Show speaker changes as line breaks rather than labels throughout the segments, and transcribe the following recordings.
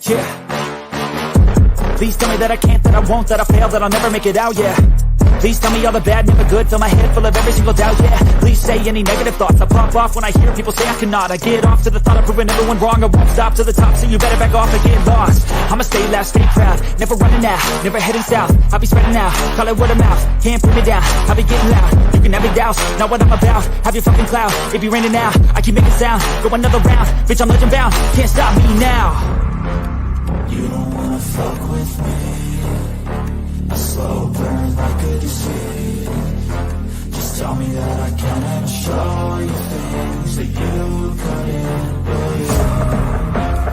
Yeah. Please tell me that I can't, that I won't, that I fail, that I'll never make it out, yeah. Please tell me all the bad, never good, fill my head full of every single doubt, yeah. Please say any negative thoughts, I pop off when I hear people say I cannot. I get off to the thought of proving everyone wrong, I won't stop to the top, so you better back off and get lost. I'ma stay loud, stay proud, never running out, never heading south. I'll be spreading out, call it word of mouth, can't put me down, I'll be getting loud. You can have me douse, not what I'm about, have your fucking clout. It be raining now, I keep making sound, go another round, bitch I'm legend bound, can't stop me now. You don't wanna fuck with me, a slow burn like a disease. Just tell me that I can and show you things that you couldn't believe.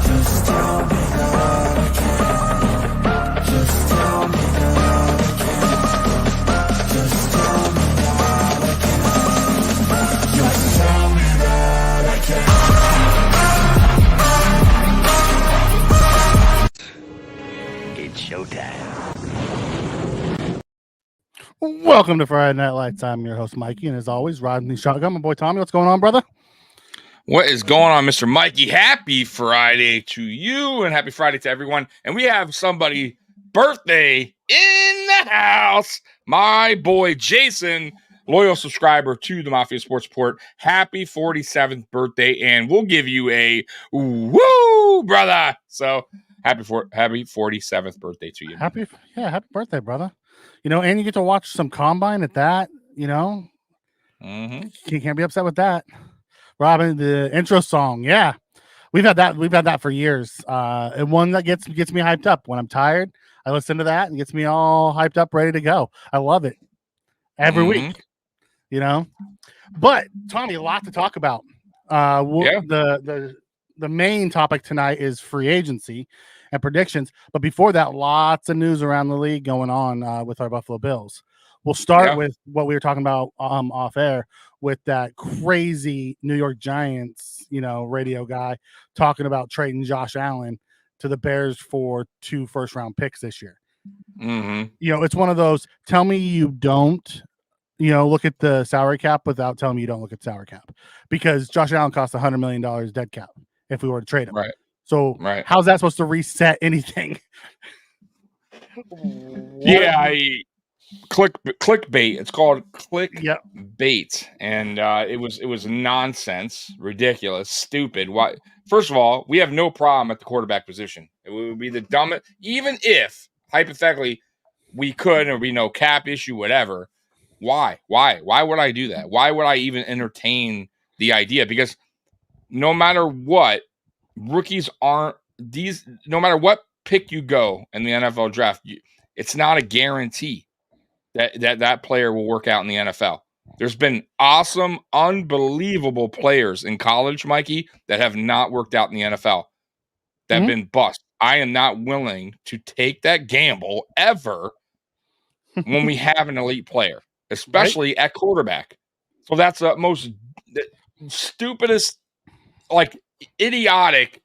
Just tell me that I can. Just tell me that I can. Just tell me that I can. Just tell me that I can. It's showtime.
Welcome to Friday Night Lights. I'm your host, Mikey, and as always, riding the shotgun, my boy Tommy. What's going on, brother?
What is going on, Mr. Mikey? Happy Friday to you, and happy Friday to everyone. And we have somebody birthday in the house. My boy Jason, loyal subscriber to the Mafia Sports Report. Happy 47th birthday, and we'll give you a woo, brother. So happy 47th birthday to you.
Happy birthday, brother. You know, and you get to watch some combine at that, you know.
Mm-hmm.
You can't be upset with that. Robin, the intro song, yeah. We've had that for years. And one that gets me hyped up. When I'm tired, I listen to that and gets me all hyped up, ready to go. I love it. Every week. You know. But Tommy, a lot to talk about. The main topic tonight is free agency and predictions. But before that, lots of news around the league going on with our Buffalo Bills. We'll start with what we were talking about off air with that crazy New York Giants, radio guy talking about trading Josh Allen to the Bears for 2 first-round picks this year.
Mm-hmm.
It's one of those, tell me you don't, look at the salary cap without telling me you don't look at salary cap. Because Josh Allen costs $100 million dead cap if we were to trade him.
Right.
So how's that supposed to reset anything?
Clickbait. It's called clickbait, and it was nonsense, ridiculous, stupid. Why? First of all, we have no problem at the quarterback position. It would be the dumbest, even if hypothetically we could, or we know cap issue, whatever. Why would I do that? Why would I even entertain the idea? Because no matter what, rookies aren't these. No matter what pick you go in the NFL draft, it's not a guarantee that player will work out in the NFL. There's been awesome, unbelievable players in college, Mikey, that have not worked out in the NFL, that have been bust. I am not willing to take that gamble ever when we have an elite player, especially at quarterback. So that's the stupidest, idiotic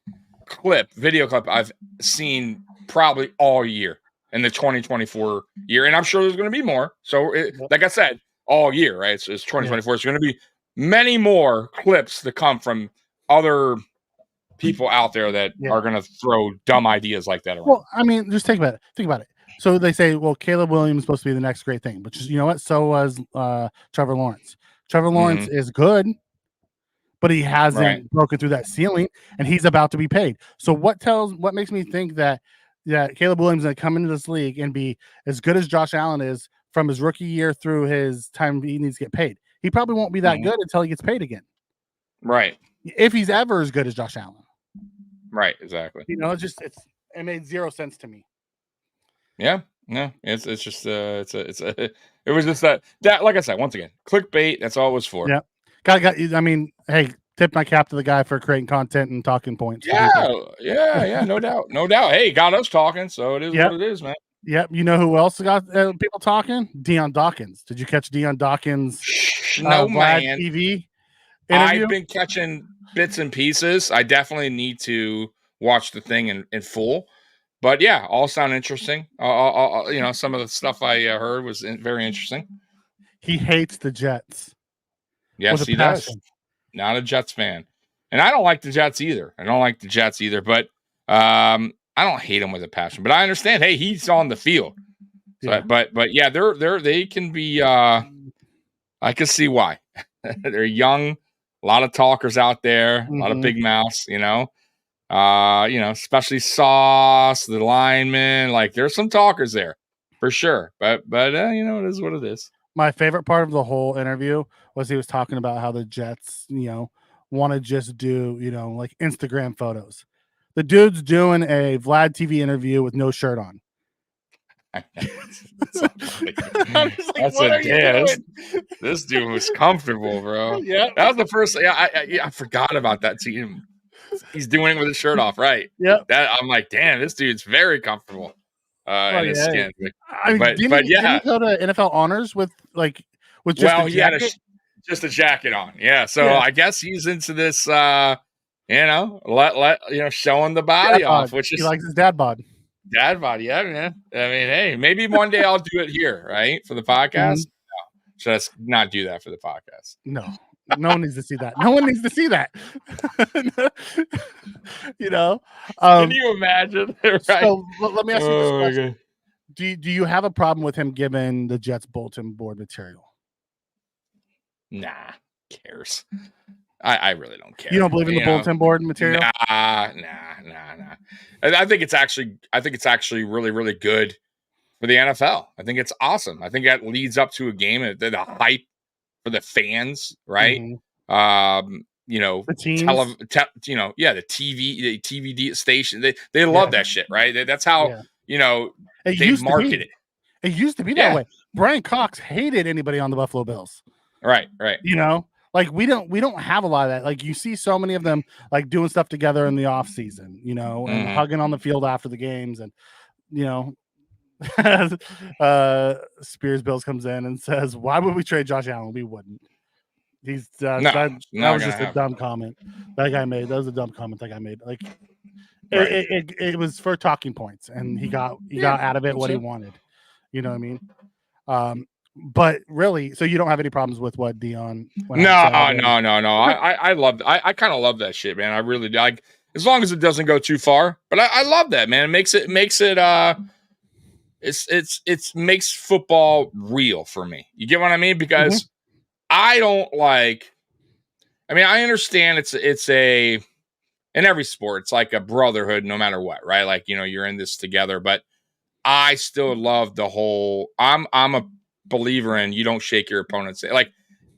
video clip I've seen probably all year in the 2024 year. And I'm sure there's going to be more. So like I said, all year, right? So it's 2024. It's going to be many more clips to come from other people out there that are going to throw dumb ideas like that around.
Well, I mean, just think about it. So they say, well, Caleb Williams is supposed to be the next great thing, but you know what? So was Trevor Lawrence. Trevor Lawrence is good, but he hasn't broken through that ceiling, and he's about to be paid. So what makes me think that Caleb Williams is going to come into this league and be as good as Josh Allen is from his rookie year through his time he needs to get paid? He probably won't be that good until he gets paid again. Right. If he's ever as good as Josh Allen.
Right, exactly.
It made zero sense to me.
Yeah. No, it's just it was just that like I said, once again, clickbait, that's all it was for.
Yeah. I mean, hey, tip my cap to the guy for creating content and talking points.
Yeah, no doubt. Hey, got us talking, so it is what it is, man.
Yep. You know who else got people talking? Deion Dawkins. Did you catch Deion Dawkins?
No, man.
TV interview?
I've been catching bits and pieces. I definitely need to watch the thing in full. But yeah, all sound interesting. Some of the stuff I heard was very interesting.
He hates the Jets.
Yes, he does. Not a Jets fan. And I don't like the Jets either. But I don't hate him with a passion, but I understand. Hey, he's on the field. So,
Yeah.
but yeah, they can be. I can see why. They're young, a lot of talkers out there, a lot of big mouths. Especially Sauce, the linemen. Like there's some talkers there for sure. But it is what it is.
My favorite part of the whole interview was he was talking about how the Jets, want to just do, like Instagram photos. The dude's doing a Vlad TV interview with no shirt on.
This dude was comfortable, bro.
Yeah,
that was the first. Yeah, I forgot about that team. He's doing it with his shirt off, right?
Yeah,
that I'm like, damn, this dude's very comfortable in his skin.
Didn't he go to NFL honors with just a jacket?
He had just a jacket on. Yeah, so I guess he's into this. Showing the body off, which is
he likes his dad bod.
Dad bod, yeah, man. I mean, hey, maybe one day I'll do it here, right, for the podcast. No, just not do that for the podcast.
No one needs to see that. No one needs to see that.
Can you imagine? Right?
So let me ask you this question: Do you have a problem with him giving the Jets bulletin board material?
Nah, cares. I really don't care.
You don't believe in the bulletin board material?
Nah. I think it's actually really, really good for the NFL. I think it's awesome. I think that leads up to a game. The hype for the fans, right?
The teams.
The TV station. They love that shit, right? That's how they market it.
It used to be that way. Brian Cox hated anybody on the Buffalo Bills.
Right.
Like we don't have a lot of that. Like you see so many of them like doing stuff together in the off season, and hugging on the field after the games, and Spears Bills comes in and says, "Why would we trade Josh Allen? We wouldn't." He's that was just a dumb comment that guy made. That was a dumb comment that guy made. Like it was for talking points, and he got out of it what he wanted. You know what I mean? But really, so you don't have any problems with what Deion?
No. I love. I kind of love that shit, man. I really do. As long as it doesn't go too far. But I love that, man. It makes football real for me. You get what I mean? Because I don't like. I mean, I understand it's in every sport. It's like a brotherhood, no matter what, right? Like you're in this together. But I still love the whole. I'm a believer in you don't shake your opponent's hand. Like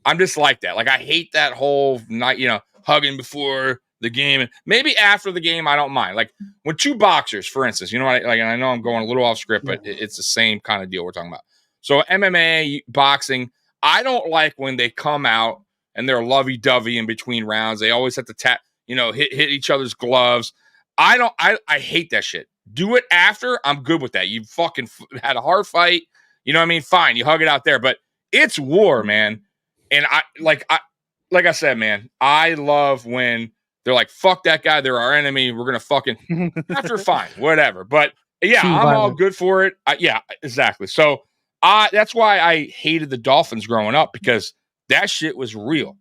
I'm just like that. Like I hate that whole night, hugging before the game, and maybe after the game I don't mind. Like when two boxers, for instance, and I know I'm going a little off script, but it's the same kind of deal we're talking about. So MMA, boxing, I don't like when they come out and they're lovey-dovey in between rounds. They always have to tap, hit each other's gloves. I hate that shit. Do it after, I'm good with that. You fucking had a hard fight. You know what I mean? Fine, you hug it out there, but it's war, man. And like I said, man, I love when they're like, "Fuck that guy, they're our enemy. We're gonna fucking." After, fine, whatever. But yeah, I'm all good for it. Yeah, exactly. So that's why I hated the Dolphins growing up, because that shit was real.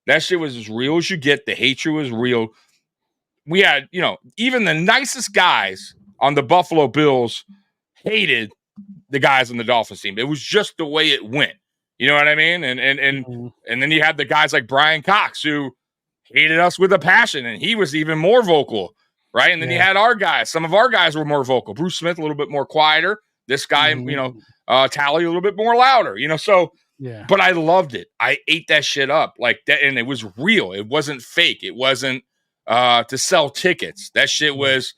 That shit was as real as you get. The hatred was real. We had, even the nicest guys on the Buffalo Bills hated the guys on the Dolphins team. It was just the way it went. You know what I mean? And then you had the guys like Brian Cox who hated us with a passion, and he was even more vocal, right? And then you had our guys. Some of our guys were more vocal. Bruce Smith a little bit more quieter. This guy, Tally a little bit more louder. So. Yeah. But I loved it. I ate that shit up like that, and it was real. It wasn't fake. It wasn't to sell tickets. That shit was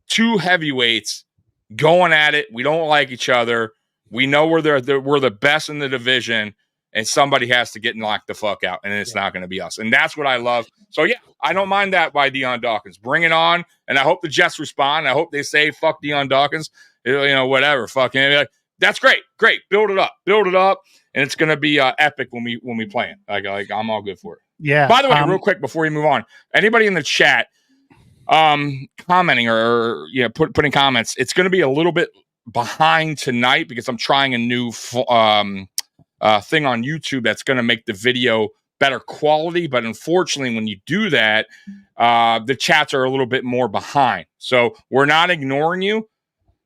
two heavyweights going at it. We don't like each other. We know we're the best in the division, and somebody has to get knocked the fuck out, and it's not going to be us. And that's what I love. So yeah, I don't mind that by Deion Dawkins. Bring it on, and I hope the Jets respond. I hope they say fuck Deion Dawkins. Whatever. Fucking that's great. Build it up, and it's going to be epic when we play it. Like I'm all good for it.
Yeah.
By the way, real quick before we move on, anybody in the chat commenting or putting comments, it's going to be a little bit behind tonight because I'm trying a new thing on YouTube that's going to make the video better quality. But unfortunately, when you do that, the chats are a little bit more behind. So we're not ignoring you.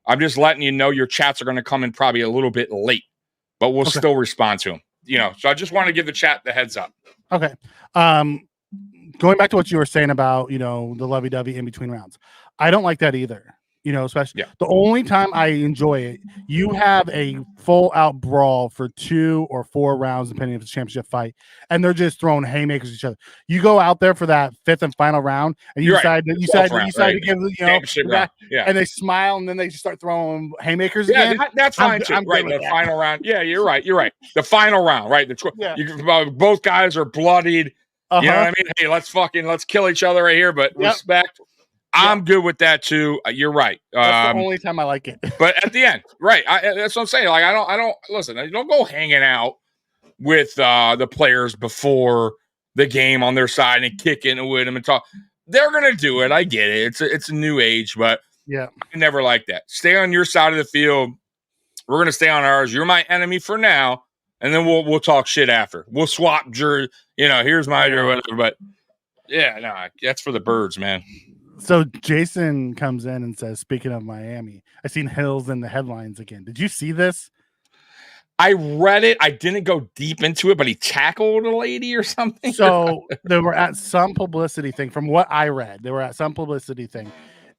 I'm just letting you know your chats are going to come in probably a little bit late, but we'll still respond to them. So I just want to give the chat the heads up.
Okay. Going back to what you were saying about, the lovey-dovey in between rounds. I don't like that either. Especially the only time I enjoy it, you have a full-out brawl for 2 or 4 rounds, depending if it's a championship fight, and they're just throwing haymakers at each other. You go out there for that 5th and final round, and you decide to give and they smile, and then they just start throwing haymakers again.
That's fine too. Right, the final round. Yeah, you're right. The final round, right? Both guys are bloodied. You know what I mean? Hey, let's kill each other right here, but respect. I'm good with that too. You're right.
That's the only time I like it.
But at the end, right? That's what I'm saying. Like, I don't listen. I don't go hanging out with the players before the game on their side and kicking with them and talk. They're gonna do it. I get it. It's a new age, but I never like that. Stay on your side of the field. We're gonna stay on ours. You're my enemy for now, and then we'll talk shit after. We'll swap jersey. Here's my or whatever. But that's for the birds, man.
So Jason comes in and says, speaking of Miami, I seen Hills in the headlines again. Did you see this?
I read it. I didn't go deep into it, but he tackled a lady or something.
So they were at some publicity thing. From what I read, they were at some publicity thing,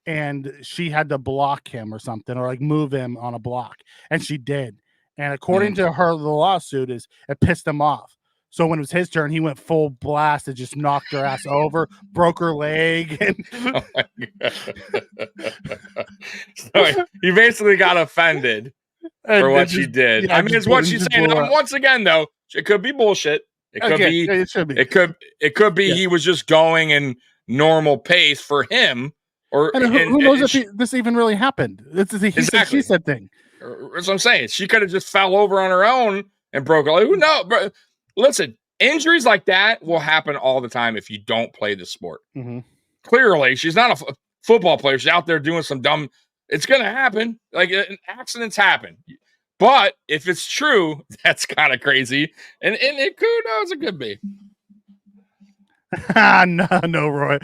and she had to block him or something, or like move him on a block, and she did. And according to her, the lawsuit is it pissed him off. So when it was his turn, he went full blast and just knocked her ass over, broke her leg. And
so he basically got offended for what she did. I mean, it's what she's saying. Once again, though, it could be bullshit. It could be. It should be. It could be he was just going in normal pace for him. Or
who knows if this even really happened? It's a he said, she said thing.
That's what I'm saying. She could have just fell over on her own and broke her leg. Who knows? But listen, injuries like that will happen all the time if you don't play the sport.
Mm-hmm.
Clearly, she's not a football player. She's out there doing some dumb. It's going to happen. Like, accidents happen. But if it's true, that's kind of crazy. And it could, it could be.
No, Roy.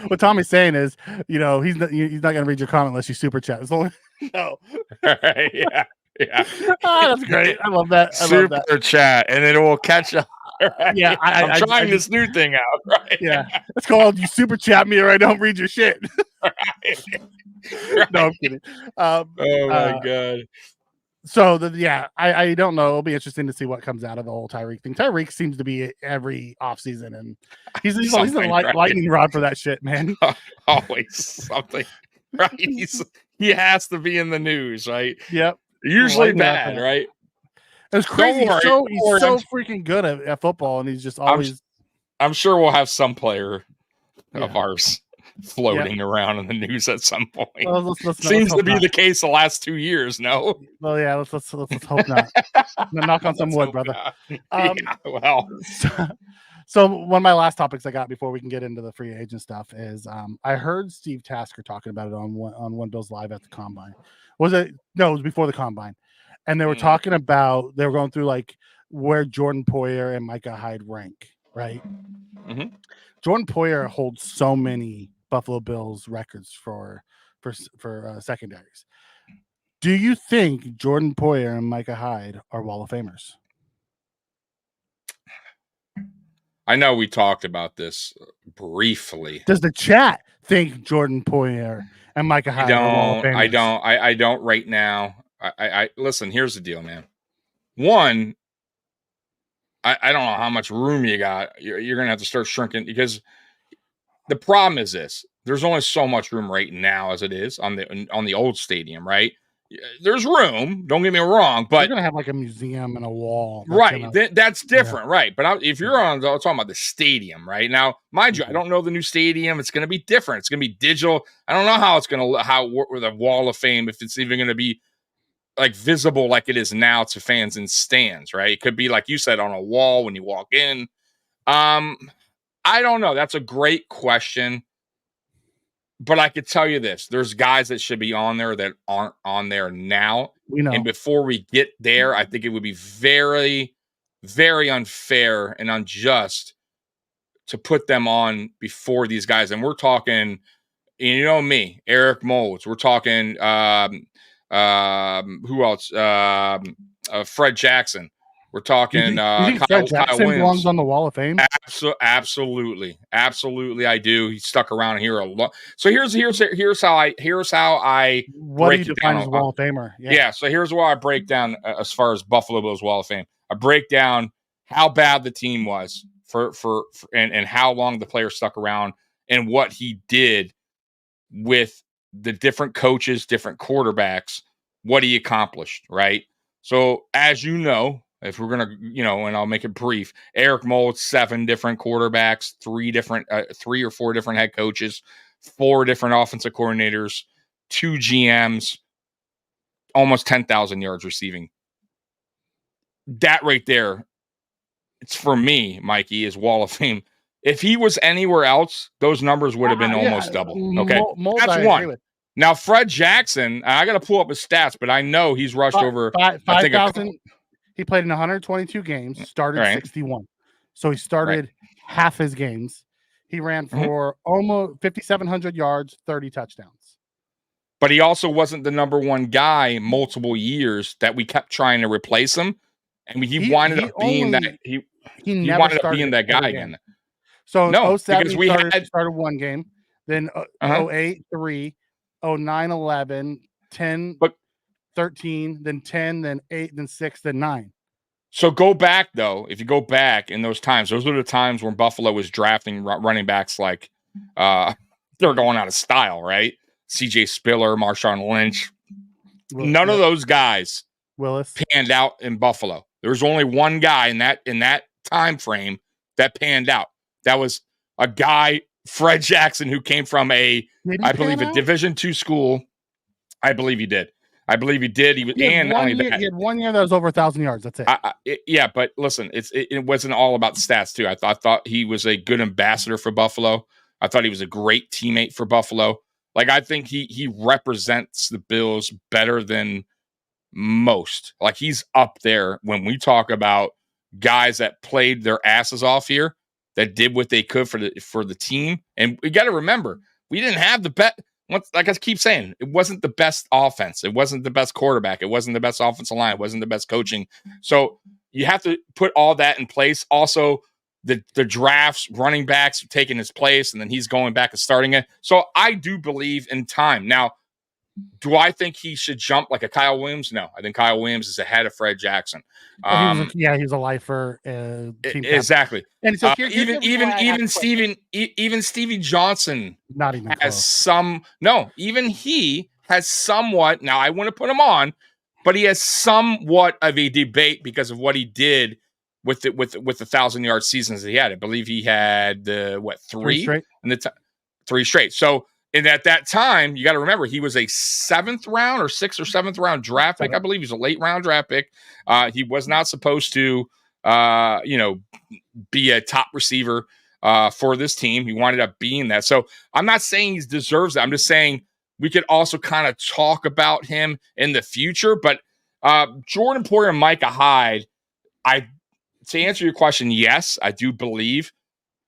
What Tommy's saying is, he's not going to read your comment unless you super chat. It's only no.
Yeah.
That's great. I love that.
Super chat, and then it will catch up. Right?
Yeah,
I'm trying this new thing out. Right?
Yeah, it's called you super chat me or I don't read your shit.
Right.
No, I'm kidding.
Oh my god.
So I don't know. It'll be interesting to see what comes out of the whole Tyreek thing. Tyreek seems to be every offseason, and he's a lightning rod for that shit, man.
Always something, right? He has to be in the news, right?
Yep.
Usually bad, right?
It's crazy. He's so freaking good at football, and he's just always.
I'm sure we'll have some player of ours floating around in the news at some point.
Well,
Seems to be the case the last 2 years. No.
Well, yeah. Let's hope not. Knock on some wood, brother.
Well.
So one of my last topics I got before we can get into the free agent stuff is I heard Steve Tasker talking about it on One Bills Live at the Combine. Was it? No, it was before the Combine. And they were talking about, they were going through like where Jordan Poyer and Micah Hyde rank, right?
Mm-hmm.
Jordan Poyer holds so many Buffalo Bills records for secondaries. Do you think Jordan Poyer and Micah Hyde are Wall of Famers?
I know we talked about this briefly.
Does the chat think Jordan Poyer and Micah Hyde are Wall of Famers?
I don't right now. I listen, here's the deal, man. One, I don't know how much room you got. You're going to have to start shrinking because the problem is this. There's only so much room right now as it is on the old stadium, right? There's room. Don't get me wrong, but
you're gonna have like a museum and a wall,
right? That's different, right? But if you're I'm talking about the stadium, right? Now, mind you, I don't know the new stadium. It's going to be different. It's going to be digital. I don't know how it's going to with a Wall of Fame, if it's even going to be like visible like it is now to fans in stands, right? It could be like you said on a wall when you walk in. I don't know. That's a great question. But I could tell you this, there's guys that should be on there that aren't on there now.
We know.
And before we get there, I think it would be very, very unfair and unjust to put them on before these guys. And we're talking, you know me, Eric Molds. We're talking who else? Fred Jackson. We're talking
you think Fred Jackson belongs on the Wall of Fame?
Absolutely, I do. He stuck around here a lot. So here's how I
what do you define as Wall of Famer?
Yeah. So here's why I break down as far as Buffalo Bills Wall of Fame. I break down how bad the team was for and how long the player stuck around and what he did with the different coaches, different quarterbacks, what he accomplished, right? So as you know, if we're going to, and I'll make it brief, Eric Molds, 7 different quarterbacks, 3 or 4 different head coaches, 4 different offensive coordinators, 2 GMs, almost 10,000 yards receiving. That right there, it's for me, Mikey, is Wall of Fame. If he was anywhere else, those numbers would have been almost double. Okay, that's one. Now, Fred Jackson, I got to pull up his stats, but I know he's rushed over
5,000. He played in 122 games, started 61. So he started half his games. He ran for almost 5,700 yards, 30 touchdowns.
But he also wasn't the number one guy multiple years that we kept trying to replace him. And he wanted up being that guy again.
So in 07, he started 1 game, then 08, 3, 09, 11, 10, 13, then 10, then 8, then 6, then 9.
So go back, though. If you go back in those times, those are the times when Buffalo was drafting running backs like they're going out of style, right? C.J. Spiller, Marshawn Lynch. None of those guys panned out in Buffalo. There was only one guy in that time frame that panned out. That was a guy, Fred Jackson, who came from a Division II school. I believe he did. He had
1 year that was over 1,000 yards. That's it.
Yeah, but listen, it wasn't all about stats too. I thought he was a good ambassador for Buffalo. I thought he was a great teammate for Buffalo. Like, I think he represents the Bills better than most. Like, he's up there when we talk about guys that played their asses off here, that did what they could for the team. And we got to remember, we didn't have the best. Like I keep saying, it wasn't the best offense. It wasn't the best quarterback. It wasn't the best offensive line. It wasn't the best coaching. So you have to put all that in place. Also, the drafts, running backs taking his place, and then he's going back and starting it. So I do believe in time. Now, do I think he should jump like a Kyle Williams? No, I think Kyle Williams is ahead of Fred Jackson.
He was a lifer.
Exactly.
And so
even Stevie Johnson
not even
has some. No, even he has somewhat. Now I want to put him on, but he has somewhat of a debate because of what he did with the 1,000-yard seasons that he had. I believe he had three straight. Three straight. So. And at that time, you got to remember, he was a 7th round or 6th or 7th round draft pick. I believe he's a late round draft pick. He was not supposed to, be a top receiver for this team. He wound up being that. So I'm not saying he deserves that. I'm just saying we could also kind of talk about him in the future. But Jordan Poyer and Micah Hyde, to answer your question, yes, I do believe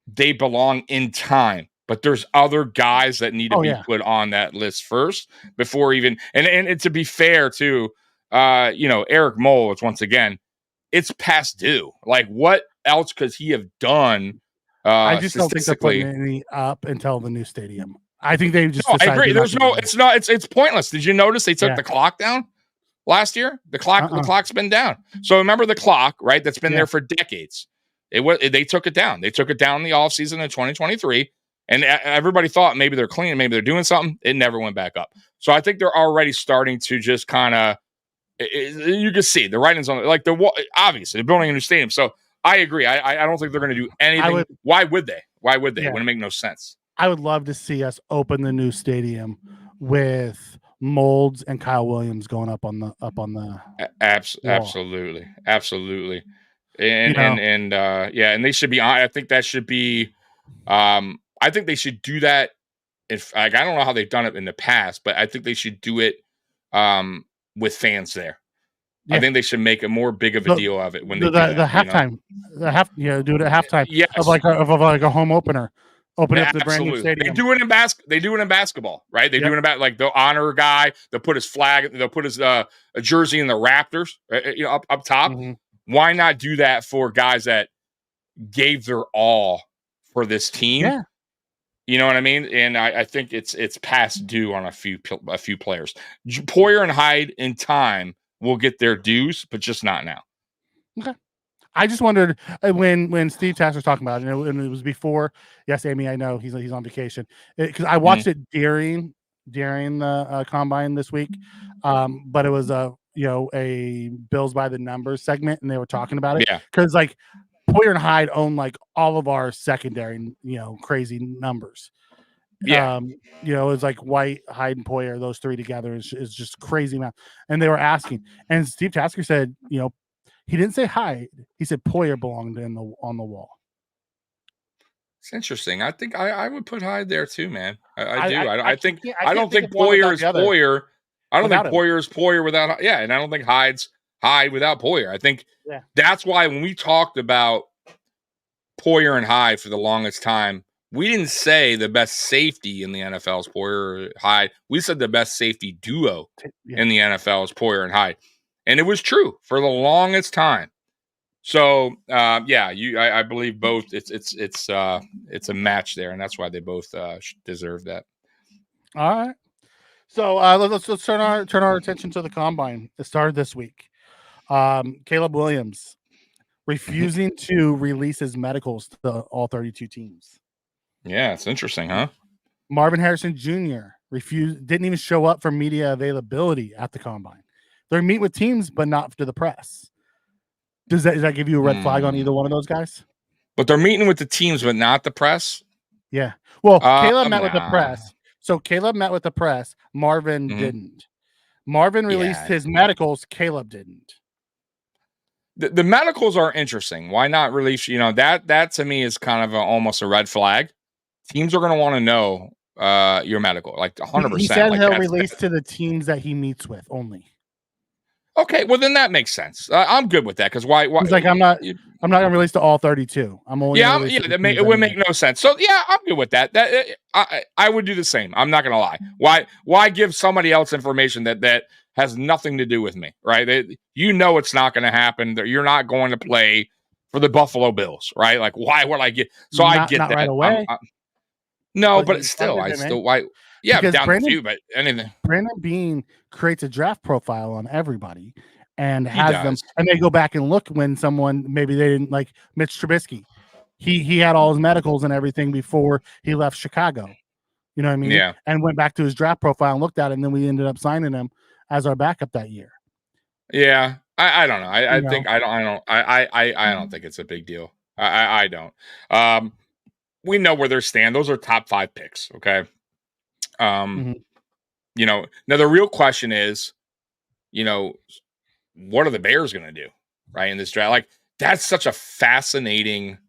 they belong in time. But there's other guys that need to be put on that list first before even and to be fair too, Eric Molds, once again, it's past due. Like, what else could he have done?
I just don't think they're putting any up until the new stadium. I think they just.
I agree. It's pointless. Did you notice they took the clock down last year? The clock's been down. So remember the clock, right? That's been there for decades. They took it down. They took it down in the offseason in 2023. And everybody thought maybe they're clean, maybe they're doing something. It never went back up. So I think they're already starting to just kind of, you can see the writings on it. Like, obviously, they're building a new stadium. So I agree. I don't think they're going to do anything. Why would they? It wouldn't make no sense.
I would love to see us open the new stadium with Molds and Kyle Williams going up on the
absolutely. And they should be. I think that should be. I think they should do that. I don't know how they've done it in the past, but I think they should do it with fans there. I think they should make a more big of a deal of it when they do that,
the halftime, do it at halftime
yes.
of like a home opener. Open up the brand new stadium.
They do it in basketball, right? They do it about like they'll honor a guy. They'll put his flag. They'll put his a jersey in the Raptors, up top.
Mm-hmm.
Why not do that for guys that gave their all for this team?
Yeah.
You know what I mean? And I think it's past due on a few players. Poyer and Hyde in time will get their dues, but just not now.
Okay. I just wondered when Steve Tass was talking about it, and it was before. Yes, Amy, I know he's on vacation because I watched it during the combine this week, but it was a Bills by the numbers segment, and they were talking about it because like Poyer and Hyde own like all of our secondary crazy numbers.
Yeah,
it's like White, Hyde, and Poyer; those three together is just crazy amount. And they were asking, and Steve Tasker said, he didn't say Hyde. He said Poyer belonged on the wall.
It's interesting. I think I would put Hyde there too, man. I do.
I
don't think Poyer is Poyer. I don't think Poyer is Poyer without. Yeah, and I don't think Hyde's Hyde without Poyer. I think that's why when we talked about Poyer and Hyde for the longest time, we didn't say the best safety in the NFL is Poyer or Hyde. We said the best safety duo in the NFL is Poyer and Hyde. And it was true for the longest time. So I believe both. It's a match there, and that's why they both deserve that.
All right. So let's turn our attention to the combine. It started this week. Caleb Williams refusing to release his medicals to all 32 teams.
Yeah, it's interesting, huh?
Marvin Harrison Jr. didn't even show up for media availability at the combine. They're meeting with teams, but not to the press. Does that give you a red flag on either one of those guys?
But they're meeting with the teams, but not the press?
Yeah. Well, Caleb met with the press. So Caleb met with the press. Marvin didn't. Marvin released his medicals. Caleb didn't.
The medicals are interesting. Why not release? That to me is kind of almost a red flag. Teams are going to want to know your medical, like 100%.
He said he'll release to the teams that he meets with only.
Okay, well then that makes sense. I'm good with that because why?
He's like, I'm not going to release to all 32. I'm only.
It would make no sense. So I'm good with that. I would do the same. I'm not going to lie. Why give somebody else information that has nothing to do with me, right? It's not going to happen. You're not going to play for the Buffalo Bills, right? Like, why would I get? So I get
not
that
right away.
But still, why? Yeah, down the few, but anything.
Brandon Beane creates a draft profile on everybody and has them, and they go back and look when someone maybe they didn't like Mitch Trubisky. He had all his medicals and everything before he left Chicago. You know what I mean?
Yeah.
And went back to his draft profile and looked at it, and then we ended up signing him as our backup that year.
Yeah, I don't know. I don't think it's a big deal. I don't. We know where they stand. Those are top 5 picks. Okay. Now the real question is, what are the Bears going to do, right, in this draft? Like, that's such a fascinating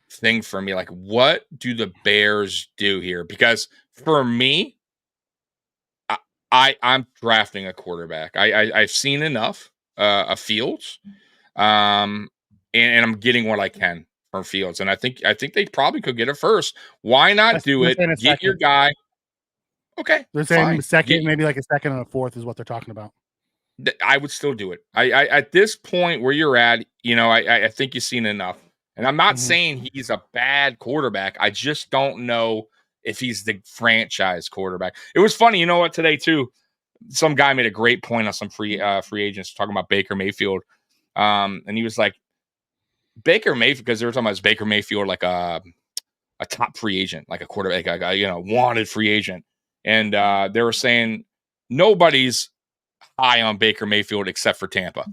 thing for me. Like, what do the Bears do here? Because for me, I'm drafting a quarterback. I've seen enough of Fields, and I'm getting what I can from Fields, and I think they probably could get it first. Why not do it? Get your guy. Okay,
they're saying second, maybe like a second and a fourth is what they're talking about.
I would still do it. I at this point where you're at, I think you've seen enough. And I'm not saying he's a bad quarterback. I just don't know if he's the franchise quarterback. It was funny, today too, some guy made a great point on some free agents talking about Baker Mayfield. And he was like, Baker Mayfield, because they were talking about Baker Mayfield like a top free agent, like a quarterback, wanted free agent. And they were saying nobody's high on Baker Mayfield except for Tampa,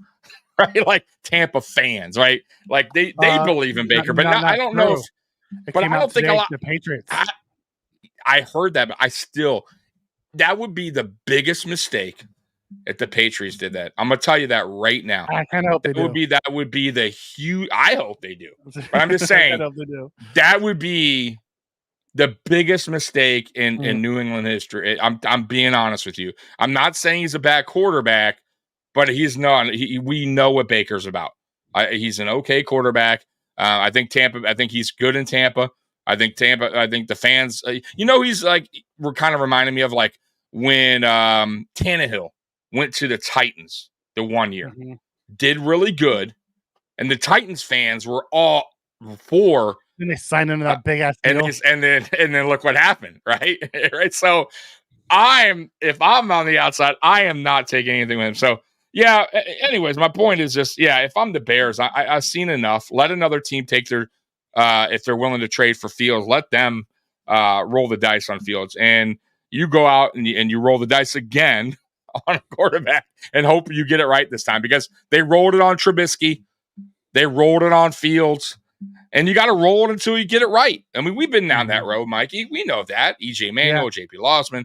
right? Like Tampa fans, right? Like they believe in Baker, but I don't know if. But I don't think a lot.
The Patriots.
I heard that, but that would be the biggest mistake if the Patriots did that. I'm gonna tell you that right now.
I kind of hope they do.
That would be the huge. I hope they do, but I'm just saying that would be the biggest mistake in New England history. I'm being honest with you. I'm not saying he's a bad quarterback, but he's not. We know what Baker's about. He's an okay quarterback. I think he's good in Tampa. I think the fans, he's like, we're kind of reminding me of like when Tannehill went to the Titans the one year, did really good, and the Titans fans were all for.
And they signed into that big ass deal,
and then look what happened, right? Right. So if I'm on the outside, I am not taking anything with him. So yeah. Anyways, my point is just, if I'm the Bears, I've seen enough. Let another team take their, if they're willing to trade for Fields, let them roll the dice on Fields, and you go out and you roll the dice again on a quarterback and hope you get it right this time, because they rolled it on Trubisky, they rolled it on Fields, and you got to roll it until you get it right. I mean, we've been down that road, Mikey. We know that. EJ Manuel, JP Lossman,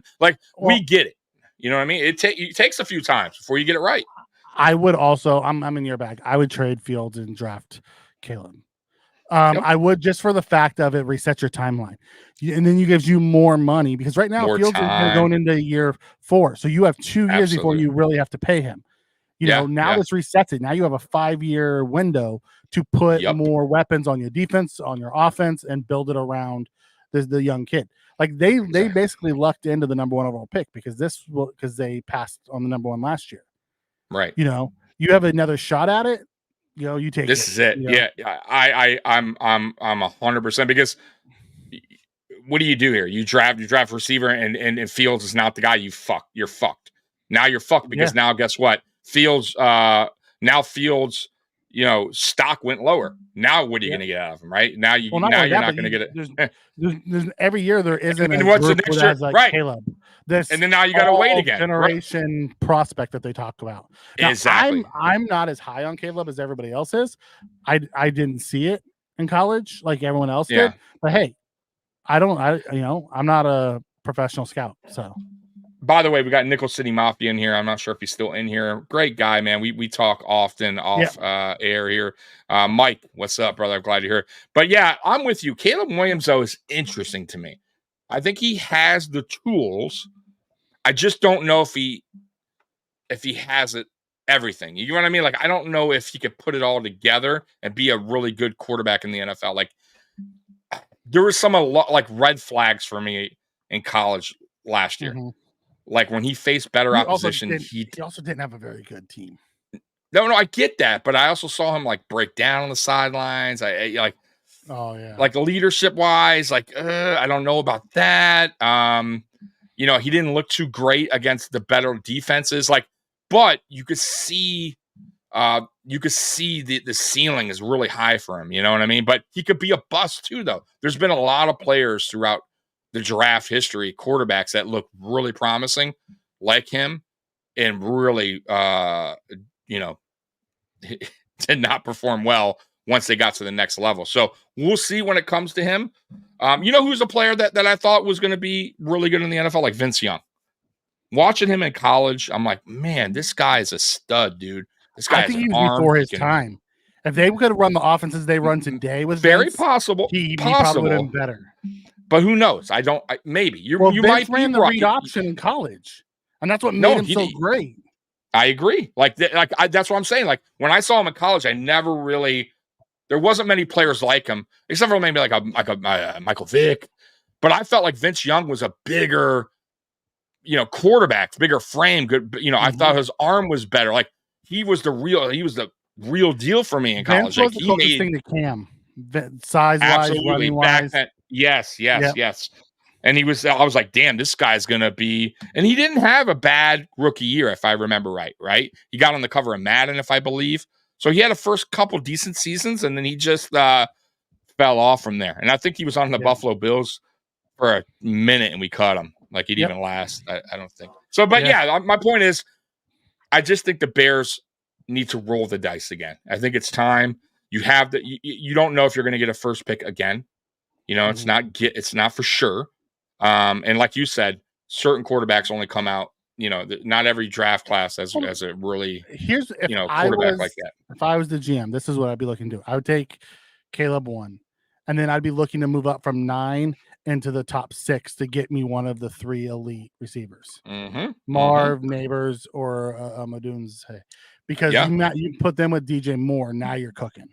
we get it. You know what I mean? It takes a few times before you get it right.
I would also, I'm in your bag. I would trade Fields and draft Caleb. I would, just for the fact of it resets your timeline, and then you gives you more money, because right now Fields is going into year 4, so you have 2 years before you really have to pay him. Now this resets it. Now you have a 5-year window to put more weapons on your defense, on your offense, and build it around the young kid. Like they basically lucked into the number 1 overall pick because they passed on the number 1 last year.
Right.
You have another shot at it. You take
this is it. Yeah. I'm 100%, because what do you do here? You draft receiver and Fields is not the guy. You're fucked. Now you're fucked, because now guess what? Fields, stock went lower. Now what are you going to get out of him, right? Now you're not going to get it.
There's every year there isn't
and what's the next year?
Like
right.
Caleb.
And then now you got to wait again.
Generation prospect that they talk about. Now,
exactly.
I'm not as high on Caleb as everybody else is. I didn't see it in college like everyone else did. But hey, I'm not a professional scout, so.
By the way, we got Nickel City Mafia in here. I'm not sure if he's still in here. Great guy, man. We talk often off air here. Mike, what's up, brother? I'm glad you're here. But yeah, I'm with you. Caleb Williams, though, is interesting to me. I think he has the tools. I just don't know if he has it everything. You know what I mean? Like, I don't know if he could put it all together and be a really good quarterback in the NFL. Like, there was some like red flags for me in college last year. Like when he faced better opposition,
he also didn't have a very good team.
No, I get that, but I also saw him like break down on the sidelines. Like leadership wise, I don't know about that. He didn't look too great against the better defenses. But you could see the ceiling is really high for him. You know what I mean? But he could be a bust too, though. There's been a lot of players throughout the draft history, quarterbacks that look really promising like him, and really, did not perform well once they got to the next level. So we'll see when it comes to him. Who's a player that I thought was going to be really good in the NFL? Like Vince Young. Watching him in college, I'm like, man, this guy is a stud, dude. This guy, I think he was
before his time. If they could run the offenses they run today with
very
Vince,
possible,
he probably would have been better.
But who knows? Maybe you
Vince
might
ran
be
the
right.
read option in college, and that's what made him so great.
I agree. That's what I'm saying. Like when I saw him in college, there wasn't many players like him, except for maybe like a Michael Vick. But I felt like Vince Young was a bigger, quarterback, bigger frame. Good, I thought his arm was better. Like he was the real deal for me in college.
Vince was the closest thing to Cam, size-wise, running-wise.
Yes. And I was like, damn, this guy's going to be, and he didn't have a bad rookie year, if I remember right? He got on the cover of Madden, if I believe. So he had a first couple decent seasons, and then he just fell off from there. And I think he was on the Buffalo Bills for a minute, and we cut him. Like he'd even last, I don't think. So, but my point is, I just think the Bears need to roll the dice again. I think it's time. You don't know if you're going to get a first pick again. It's not for sure. And like you said, certain quarterbacks only come out. Not every draft class has a really quarterback like that.
If I was the GM, this is what I'd be looking to do. I would take Caleb 1, and then I'd be looking to move up from 9 into the top 6 to get me one of the 3 elite receivers.
Mm-hmm.
Marv, Neighbors, or Madoons. Hey, because you put them with DJ Moore, now you're cooking.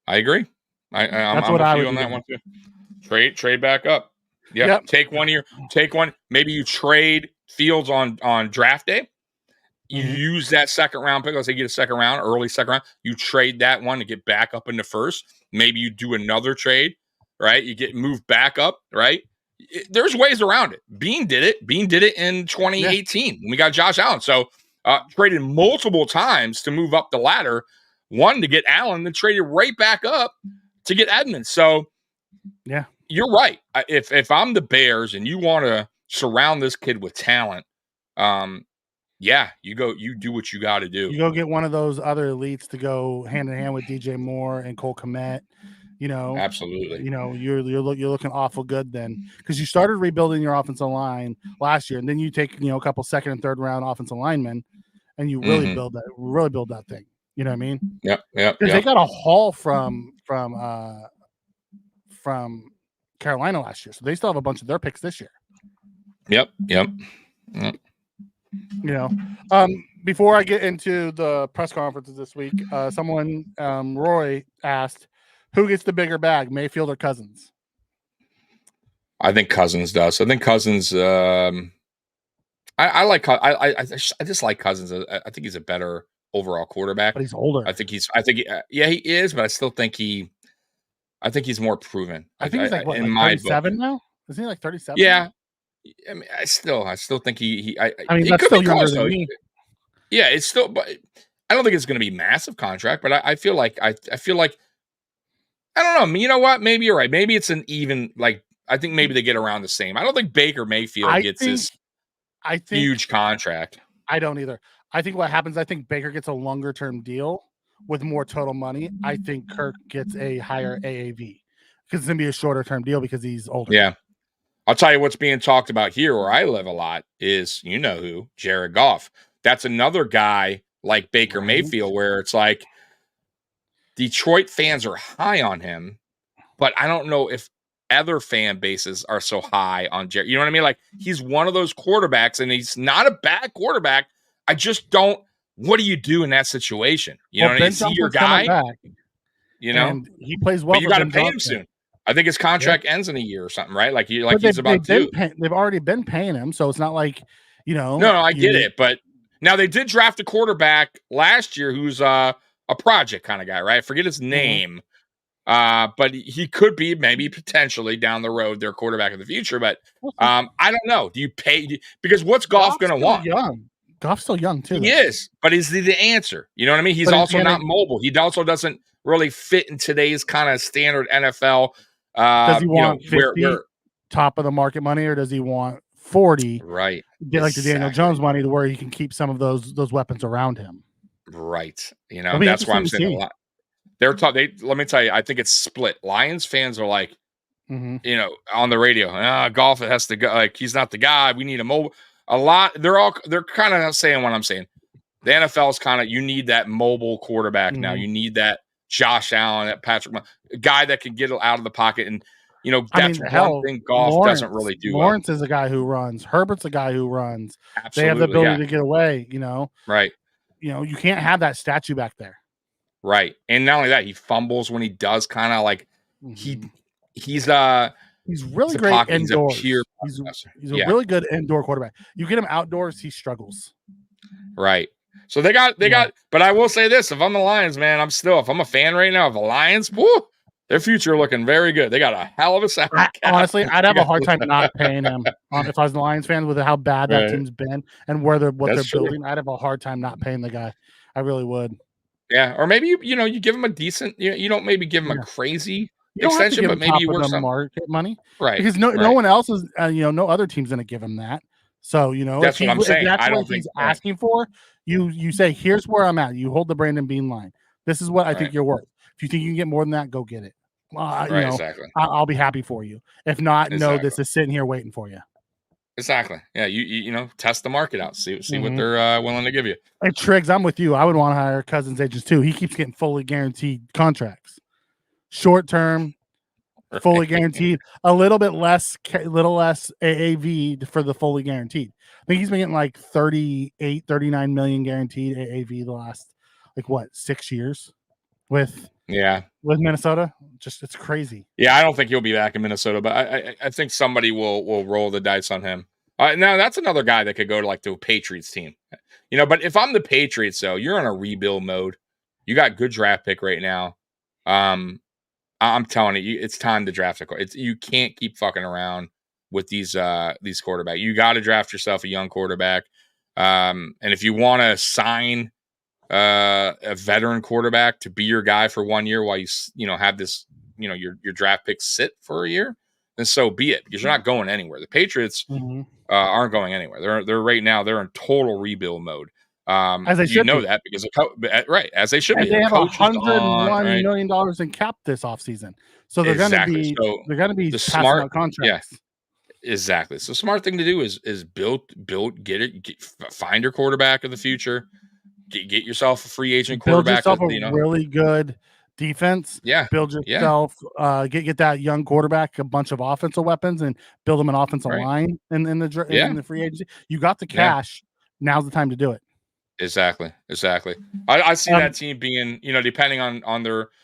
I agree. I'm
what
with
I
you
would
on
do.
that one too. Trade back up. Yep. Take one. Maybe you trade Fields on draft day. You use that second round pick. Let's say you get a second round, early second round. You trade that one to get back up into first. Maybe you do another trade, right? You get moved back up, right? There's ways around it. Bean did it. Bean did it in 2018 when we got Josh Allen. So traded multiple times to move up the ladder. One to get Allen, then traded right back up to get Edmonds. So
yeah,
you're right. If I'm the Bears and you want to surround this kid with talent, you do what you got to do.
You go get one of those other elites to go hand in hand with DJ Moore and Cole Kmet.
Absolutely.
You're looking awful good then, because you started rebuilding your offensive line last year, and then you take a couple second and third round offensive linemen, and you really build that thing. You know what I mean?
Yep.
Because they got a haul from Carolina last year, so they still have a bunch of their picks this year.
Yep.
Before I get into the press conferences this week, someone, Roy, asked, who gets the bigger bag, Mayfield or Cousins?
I think Cousins does. I think Cousins. I just like Cousins. I think he's a better overall quarterback.
But he's older.
He is, but I still think he's more proven.
I think he's like 37 now. Isn't he like 37?
Yeah. I mean, I still think he
that's still younger than me.
Yeah, it's still, but I don't think it's going to be massive contract. But I feel like I don't know. You know what? Maybe you're right. Maybe it's an even. Like I think maybe they get around the same. I don't think Baker Mayfield gets this huge contract.
I don't either. I think what happens. I think Baker gets a longer term deal with more total money. I think Kirk gets a higher AAV because it's going to be a shorter term deal because he's older.
Yeah. I'll tell you what's being talked about here where I live a lot is, who, Jared Goff. That's another guy like Baker Mayfield where it's like Detroit fans are high on him, but I don't know if other fan bases are so high on Jared. You know what I mean? Like he's one of those quarterbacks and he's not a bad quarterback. I just don't. What do you do in that situation? You know what I mean? See your guy,
and he plays well.
But you got to pay him soon. I think his contract ends in a year or something, right? He's about to.
They've already been paying him, so it's not like No,
I get it, but now they did draft a quarterback last year who's a project kind of guy, right? I forget his name, but he could be maybe potentially down the road their quarterback of the future. But I don't know. Do you pay? Because what's Goff going to want?
Goff's still young too.
He is, but is he the answer? You know what I mean? He's also not mobile. He also doesn't really fit in today's kind of standard NFL.
Does he want 50 top of the market money, or does he want 40?
Right.
Get like the Daniel Jones money to where he can keep some of those weapons around him.
Right. That's why I'm saying a lot. Let me tell you, I think it's split. Lions fans are like, on the radio, Goff has to go. Like he's not the guy. We need a mobile. A lot. They're kind of saying what I'm saying. The NFL is kind of, you need that mobile quarterback now. You need that Josh Allen, that Patrick, a guy that can get out of the pocket. And, that's one thing Goff doesn't really do.
Lawrence is a guy who runs. Herbert's a guy who runs. Absolutely, they have the ability to get away,
Right.
You can't have that statue back there.
Right. And not only that, he fumbles when he does kind of like he's
really great indoors. He's a really good indoor quarterback. You get him outdoors, he struggles.
Right. So they got, but I will say this: if I'm the Lions, man, if I'm a fan right now of the Lions, their future looking very good. They got a hell of a salary cap.
Honestly, I'd have a hard time not paying him if I was the Lions fan with how bad that team's been and what they're building. I'd have a hard time not paying the guy. I really would.
Yeah, or maybe you give him a decent. You don't maybe give him a crazy extension, but maybe you work some
market money,
right?
Because no one else is. No other team's going to give him that. So
that's what I'm saying.
That's what he's asking for. You say, here's where I'm at. You hold the Brandon Bean line. This is what I think you're worth. If you think you can get more than that, go get it.
Exactly.
I'll be happy for you. If not, this is sitting here waiting for you.
Exactly. Yeah. You test the market out. See what they're willing to give you.
Hey Triggs, I'm with you. I would want to hire Cousins agents too. He keeps getting fully guaranteed contracts, short term, fully guaranteed. A little bit less, little less AAV for the fully guaranteed. I think he's been getting like 38, 39 million guaranteed AAV the last 6 years with Minnesota. Just it's crazy.
Yeah, I don't think he'll be back in Minnesota, but I think somebody will roll the dice on him. Now that's another guy that could go to a Patriots team, But if I'm the Patriots, though, you're in a rebuild mode. You got good draft pick right now. I'm telling you, it's time to draft a quarterback. You can't keep fucking around with these quarterbacks. You got to draft yourself a young quarterback. And if you want to sign a veteran quarterback to be your guy for 1 year while you have this, your draft pick sit for a year, then so be it, because you're not going anywhere. The Patriots aren't going anywhere. They're right now, they're in total rebuild mode.
As they should be.
That because as they should
and
be.
They have $101 million in cap this offseason, so they're going to be the passing out contracts.
Yeah, exactly. So smart thing to do is build, find your quarterback of the future, get yourself a free agent quarterback.
Build yourself a really good defense.
Yeah,
build yourself. Get that young quarterback a bunch of offensive weapons and build them an offensive line in the free agency. You got the cash. Now's the time to do it.
Exactly. I see that team being, depending on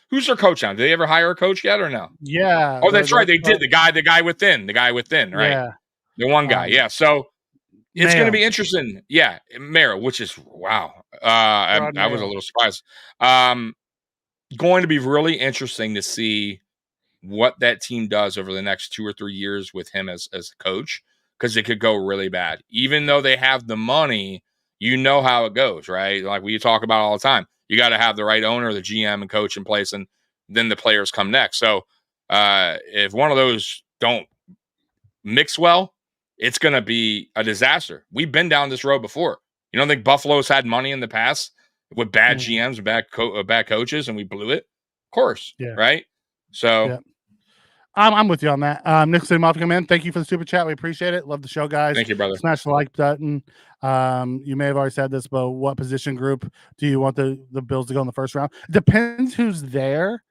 who's their coach now. Did they ever hire a coach yet or no?
Yeah.
Oh, that's right. They did. The guy within, right?
Yeah.
The one guy. Yeah. So it's going to be interesting. Yeah. Mara, which is, wow. I was a little surprised. Going to be really interesting to see what that team does over the next 2 or 3 years with him as a coach, because it could go really bad. Even though they have the money, how it goes, right? Like we talk about all the time. You got to have the right owner, the GM and coach in place, and then the players come next. So if one of those don't mix well, it's going to be a disaster. We've been down this road before. You don't think Buffalo's had money in the past with bad GMs and bad coaches, and we blew it? Of course, right? So
I'm with you on that. Nick City Mafia, man, thank you for the super chat. We appreciate it. Love the show, guys.
Thank you, brother.
Smash the like button. You may have already said this, but what position group do you want the Bills to go in the first round? Depends who's there.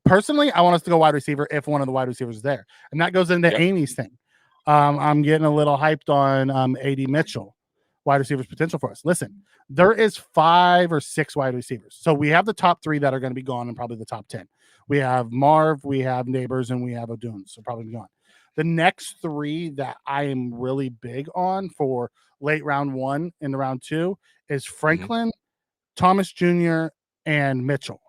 Personally, I want us to go wide receiver if one of the wide receivers is there. And that goes into Amy's thing. I'm getting a little hyped on AD Mitchell, wide receivers potential for us. Listen, there is 5 or 6 wide receivers. So we have the top 3 that are going to be gone and probably the top 10. We have Marv, we have Neighbors, and we have O'Doon. So probably gone. The next 3 that I am really big on for late round 1 and round 2 is Franklin, Thomas Jr., and Mitchell.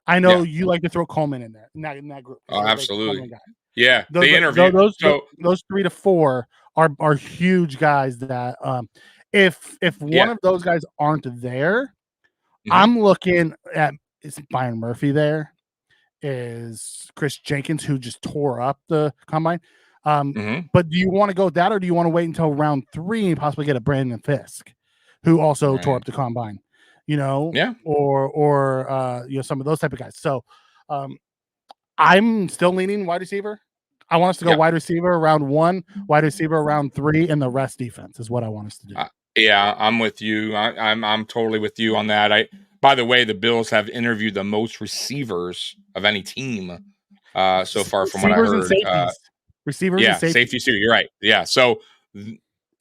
I know you like to throw Coleman in there, in that group.
Oh, absolutely. Yeah, they interviewed.
Those 3 to 4 are huge guys that if one of those guys aren't there, I'm looking at, is Byron Murphy there? Is Chris Jenkins, who just tore up the combine. But do you want to go with that, or do you want to wait until round 3 and possibly get a Brandon Fisk, who also tore up the combine? Or some of those type of guys. So I'm still leaning wide receiver. I want us to go wide receiver round 1, wide receiver round 3, and the rest defense is what I want us to do.
I'm with you. I'm totally with you on that. By the way, the Bills have interviewed the most receivers of any team so far, from what I heard.
Receivers and safeties.
Safeties too. You're right. Yeah. So,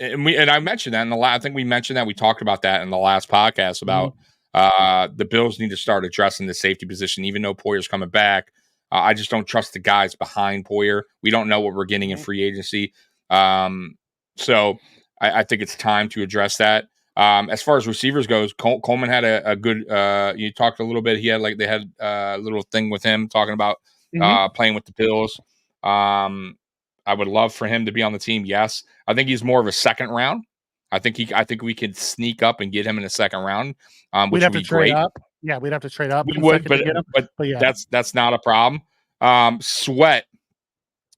and I mentioned that in the last. I think we mentioned that. We talked about that in the last podcast about the Bills need to start addressing the safety position, even though Poyer's coming back. I just don't trust the guys behind Poyer. We don't know what we're getting in free agency. So I think it's time to address that. As far as receivers goes, Coleman had a good. You talked a little bit. They had a little thing with him talking about playing with the Bills. I would love for him to be on the team. Yes, I think he's more of a second round. I think we could sneak up and get him in the second round. Which would be great.
Up. Yeah, we'd have to trade up.
We would, but yeah, that's not a problem. Sweat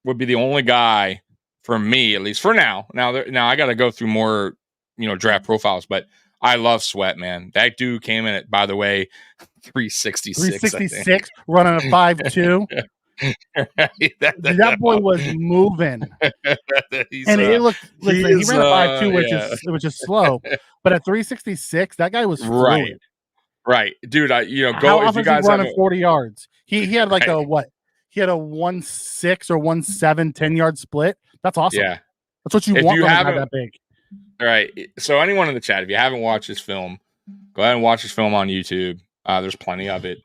would be the only guy for me, at least for now. Now I got to go through more, draft profiles, but I love Sweat, man. That dude came in at, by the way, 366,
running a 5.2. that boy was moving, and it looked. He ran a 5.2, which is slow, but at 366, that guy was fluid.
Right, dude. Go
How
if you guys
running 40 yards. He had like a what? he had a 1.6 or 1.7 10-yard split. That's awesome.
Yeah.
That's what you
If
want
you
from a guy
haven't-
that big.
All right. So anyone in the chat, if you haven't watched this film, go ahead and watch this film on YouTube. There's plenty of it.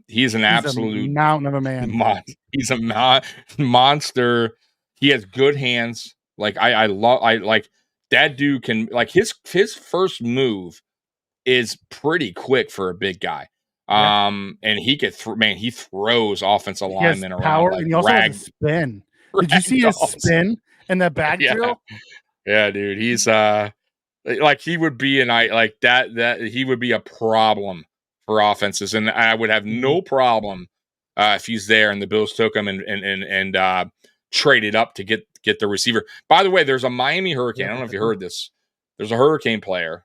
He's an absolute
a mountain of a man.
He's a monster. He has good hands. Like I like that dude can like his first move is pretty quick for a big guy. And he could he throws offensive linemen around
power,
like
and he also has a spin. Did you see his spin in that bag drill?
Yeah, dude. He's like he would be that he would be a problem for offenses, and I would have no problem if he's there and the Bills took him and traded up to get the receiver. By the way, there's a Miami Hurricane. I don't know if you heard this. There's a Hurricane player,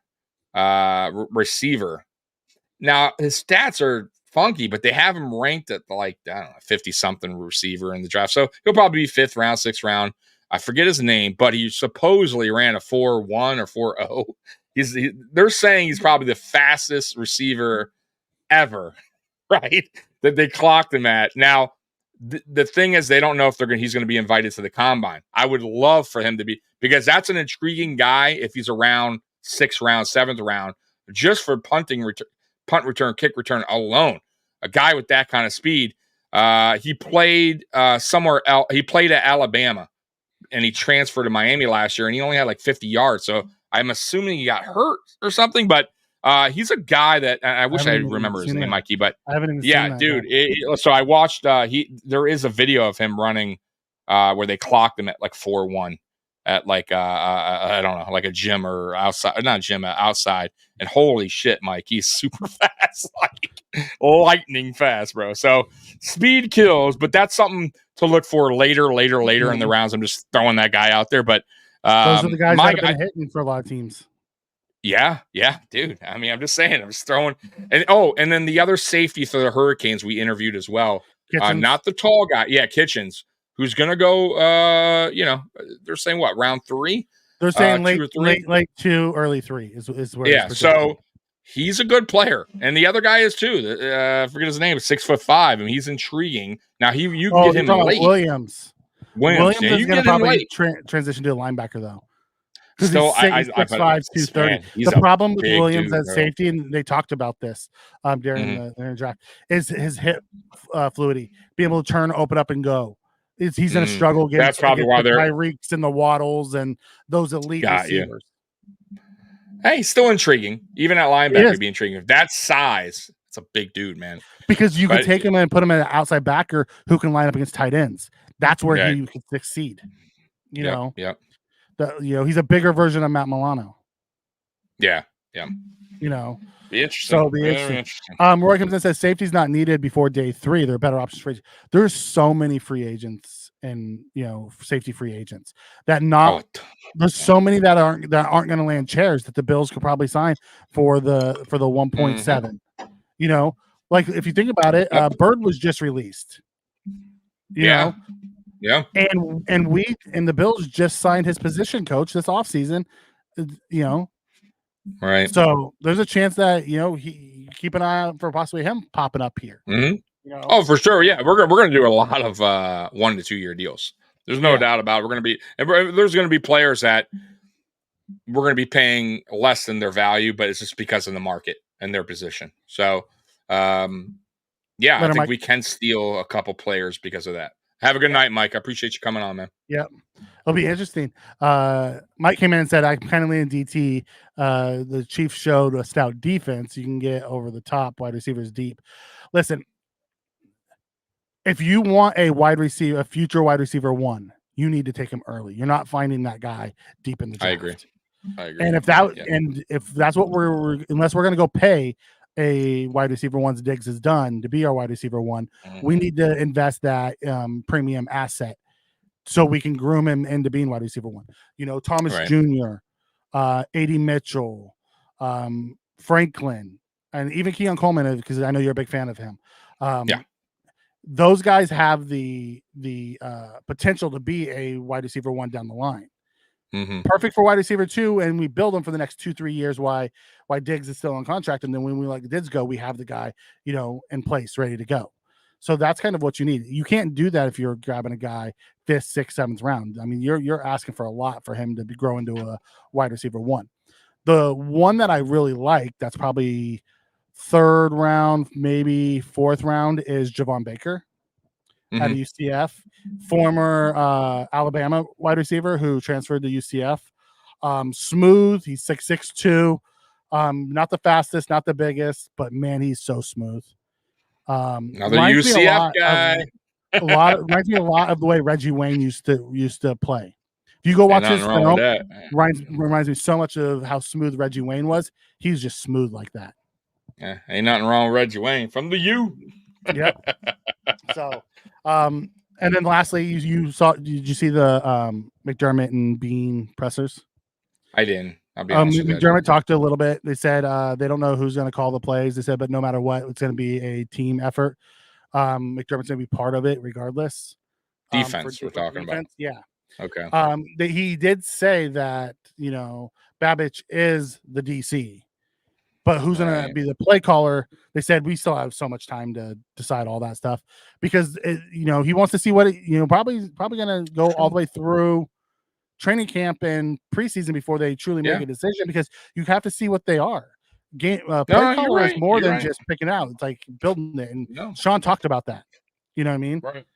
receiver. Now his stats are funky, but they have him ranked at like, I don't know, 50-something receiver in the draft. So he'll probably be 5th round, 6th round. I forget his name, but he supposedly ran a 4.1 or 4.0. They're saying he's probably the fastest receiver ever, right? That they clocked him at. Now, the thing is, they don't know if he's going to be invited to the combine. I would love for him to be, because that's an intriguing guy if he's around 6th round, 7th round, just for punt return, kick return alone. A guy with that kind of speed. He played somewhere else. He played at Alabama, and he transferred to Miami last year, and he only had like 50 yards. So I'm assuming he got hurt or something, but he's a guy that I wish I remember his name, Mikey, but
I haven't even seen that,
dude. So I watched, there is a video of him running where they clocked him at like 4.1 at like, I don't know, like a gym or outside, not gym, outside. And holy shit, Mike, he's super fast, like lightning fast, bro. So speed kills, but that's something to look for later in the rounds. I'm just throwing that guy out there, but
those are the guys that have been hitting for a lot of teams.
Yeah, dude. I mean, I'm just saying, I'm just throwing. And then the other safety for the Hurricanes we interviewed as well. Not the tall guy. Yeah, Kitchens, who's going to go, they're saying what, round 3?
They're saying late 2, early 3 is where.
Yeah, so he's a good player. And the other guy is too. I forget his name, 6'5". I mean, he's intriguing. Now, you can get him late.
Williams is going to probably transition to a linebacker, though. Because he's 6'5", 230. The problem with Williams at safety, and they talked about this during the draft, is his hip fluidity, being able to turn, open up, and go. He's going to struggle against.
That's probably why they're
Tyreeks and the Waddles and those elite receivers.
Hey, he's still intriguing. Even at linebacker, he'd be intriguing. That size, it's a big dude, man.
Because you could take him and put him at an outside backer who can line up against tight ends. That's where he can succeed. You know.
Yeah.
He's a bigger version of Matt Milano.
Yeah.
Be interesting. Roy comes in and says safety's not needed before day 3. There are better options for. There's so many free agents and safety free agents there's so many that aren't going to land chairs that the Bills could probably sign for the 1.7. Like if you think about it, Bird was just released. You know, and the Bills just signed his position coach this offseason.
Right.
So there's a chance that he keep an eye out for possibly him popping up here.
Mm-hmm. Oh, for sure. Yeah, we're gonna do a lot of 1 to 2 year deals. There's no doubt about it. There's gonna be players that we're gonna be paying less than their value, but it's just because of the market and their position. So, I think we can steal a couple players because of that. Have a good night, Mike. I appreciate you coming on, man.
Yep. It'll be interesting. Mike came in and said, I kind of lean DT. The Chiefs showed a stout defense. You can get over the top wide receivers deep. Listen, if you want a future wide receiver 1, you need to take him early. You're not finding that guy deep in the draft.
I agree.
And if that's what unless we're going to go pay a wide receiver 1's Diggs is done to be our wide receiver 1, we need to invest that premium asset so we can groom him into being wide receiver 1. Thomas Jr., A.D. Mitchell, Franklin, and even Keon Coleman, because I know you're a big fan of him. Those guys have the potential to be a wide receiver 1 down the line. Perfect for wide receiver 2, and we build them for the next 2-3 years. Why Diggs is still on contract, and then when we let Diggs go, we have the guy in place ready to go. So that's kind of what you need. You can't do that if you're grabbing a guy 5th, 6th, 7th round. I mean, you're asking for a lot for him to grow into a wide receiver 1. The one that I really like, that's probably 3rd round, maybe 4th round, is Javon Baker out of UCF, former Alabama wide receiver who transferred to UCF. Smooth. He's 6'6", 2. Not the fastest, not the biggest, but man, he's so smooth.
Another UCF guy.
Reminds me a lot of the way Reggie Wayne used to play. If you go watch his film, reminds me so much of how smooth Reggie Wayne was. He's just smooth like that.
Yeah, ain't nothing wrong with Reggie Wayne from the U.
Yep. So, and then lastly, did you see the McDermott and Bean pressers?
I didn't. I'll be honest with you.
McDermott talked a little bit. They said they don't know who's going to call the plays. They said, but no matter what, it's going to be a team effort. McDermott's going to be part of it regardless.
Defense, we're talking about.
Yeah.
Okay.
He did say that, Babich is the DC, but who's going to be the play caller? They said we still have so much time to decide all that stuff because, he wants to see what, probably going to go all the way through training camp and preseason before they truly make a decision, because you have to see what they are. Play caller is more than just picking out. It's like building it. And Sean talked about that. You know what I mean?
Right.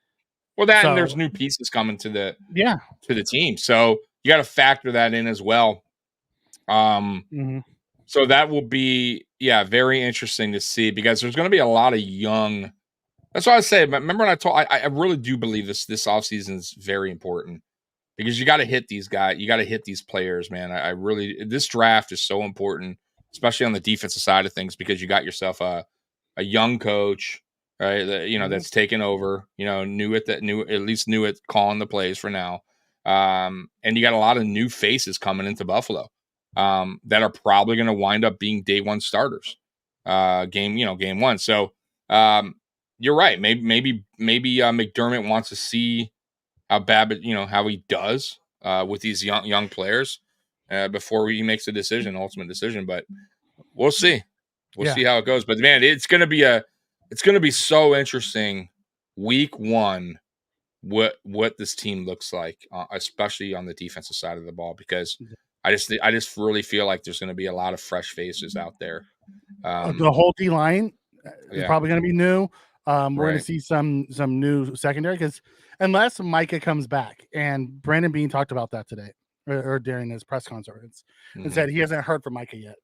Well, and there's new pieces coming to the team, so you got to factor that in as well. So that will be very interesting to see, because there's going to be a lot of young. That's what I say. Remember when I really do believe this offseason is very important, because you got to hit these guys, you got to hit these players, man. I really, this draft is so important, especially on the defensive side of things, because you got yourself a young coach. Right, that's taken over. Knew it calling the plays for now, and you got a lot of new faces coming into Buffalo that are probably going to wind up being day one starters, game one. So you're right. Maybe McDermott wants to see how Babbitt, how he does with these young players before he makes ultimate decision. But we'll see. We'll see how it goes. But man, it's going to be so interesting week 1 what this team looks like, especially on the defensive side of the ball, because I just really feel like there's going to be a lot of fresh faces out there.
The whole D line is probably going to be new. We're going to see some new secondary, because unless Micah comes back, and Brandon Beane talked about that today or during his press conference, and said he hasn't heard from Micah yet.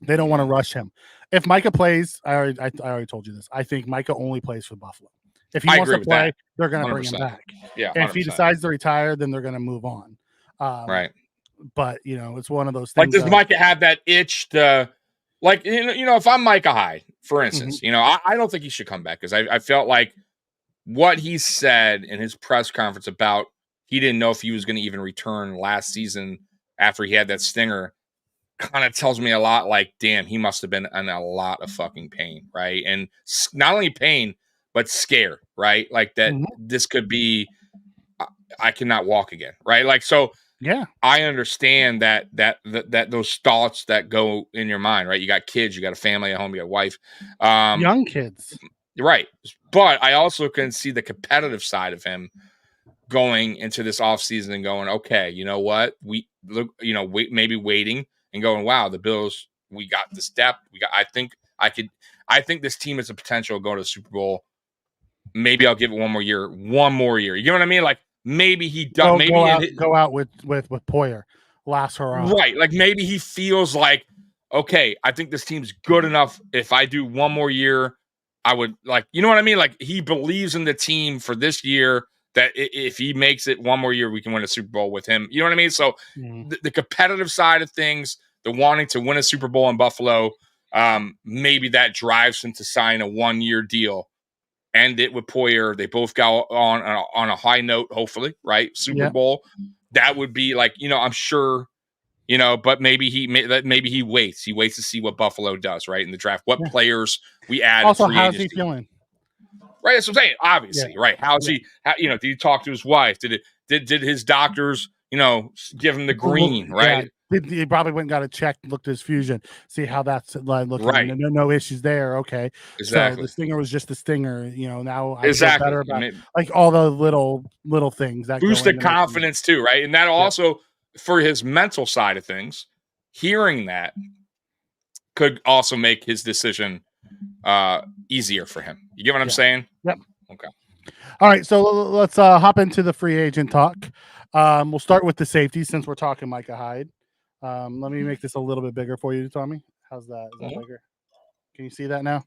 They don't want to rush him. If Micah plays, I already told you this. I think Micah only plays for Buffalo. If he wants to play, they're going to bring him back.
Yeah,
and if he decides to retire, then they're going to move on.
Right.
But it's one of those things.
Like, does Micah have that itch to, if I'm Micah Hyde, for instance, I don't think he should come back, because I felt like what he said in his press conference about he didn't know if he was going to even return last season after he had that stinger kind of tells me a lot. Like, damn, he must have been in a lot of fucking pain, right? And not only pain, but scared, right? Like that this could be, I cannot walk again, right? Like, so I understand that those thoughts that go in your mind, right? You got kids, you got a family at home, you got a wife,
young kids,
right? But I also can see the competitive side of him going into this offseason and going, okay, you know what? We look, maybe waiting and going, wow, the Bills, we got this depth. I think this team has the potential to go to the Super Bowl. Maybe I'll give it one more year. You know what I mean? Like, maybe he does.
Go out with Poyer, last hurrah.
Right. Like, maybe he feels like, okay, I think this team's good enough. If I do one more year, I would, like, you know what I mean? Like, he believes in the team for this year, that if he makes it one more year, we can win a Super Bowl with him. You know what I mean? So the competitive side of things, the wanting to win a Super Bowl in Buffalo, maybe that drives him to sign a 1-year deal. End it with Poyer. They both go on a high note, hopefully, right? Super Bowl. That would be like, I'm sure, but maybe he waits. He waits to see what Buffalo does, right, in the draft. What players we add.
Also, how's he feeling?
Right, that's what I'm saying. Obviously, right? How's he? Did he talk to his wife? Did his doctors, give him the green? Right?
He probably went and got it checked, looked at his fusion, see how that's looking.
Right.
No issues there. Okay.
Exactly.
So the stinger was just the stinger. Now I feel
Exactly.
better about like all the little things that
boosted confidence too, right? And that also for his mental side of things, hearing that could also make his decision easier for him. You get what I'm saying?
Yep.
Okay.
All right, so let's hop into the free agent talk. We'll start with the safety since we're talking Micah Hyde. Let me make this a little bit bigger for you, Tommy. How's that? Is that bigger? Can you see that now?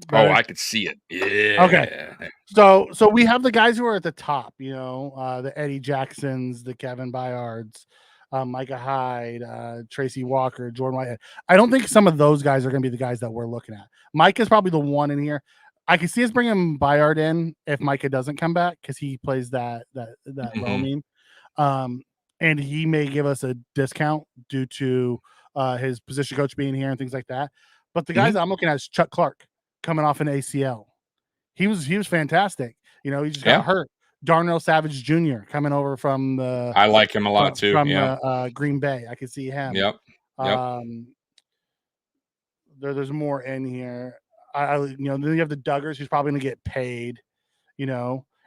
Better? Oh, I could see it. Yeah.
Okay. So we have the guys who are at the top, the Eddie Jacksons, the Kevin Byards, Micah Hyde, Tracy Walker, Jordan Whitehead. I don't think some of those guys are going to be the guys that we're looking at. Mike is probably the one in here. I can see us bringing Byard in if Micah doesn't come back because he plays that roaming, and he may give us a discount due to his position coach being here and things like that. But the guys I'm looking at is Chuck Clark coming off an ACL. He was fantastic. He just got hurt. Darnell Savage Jr. coming over from the.
I like him a lot too.
From Green Bay, I can see him.
Yep.
There's more in here. Then you have the Duggars, who's probably going to get paid.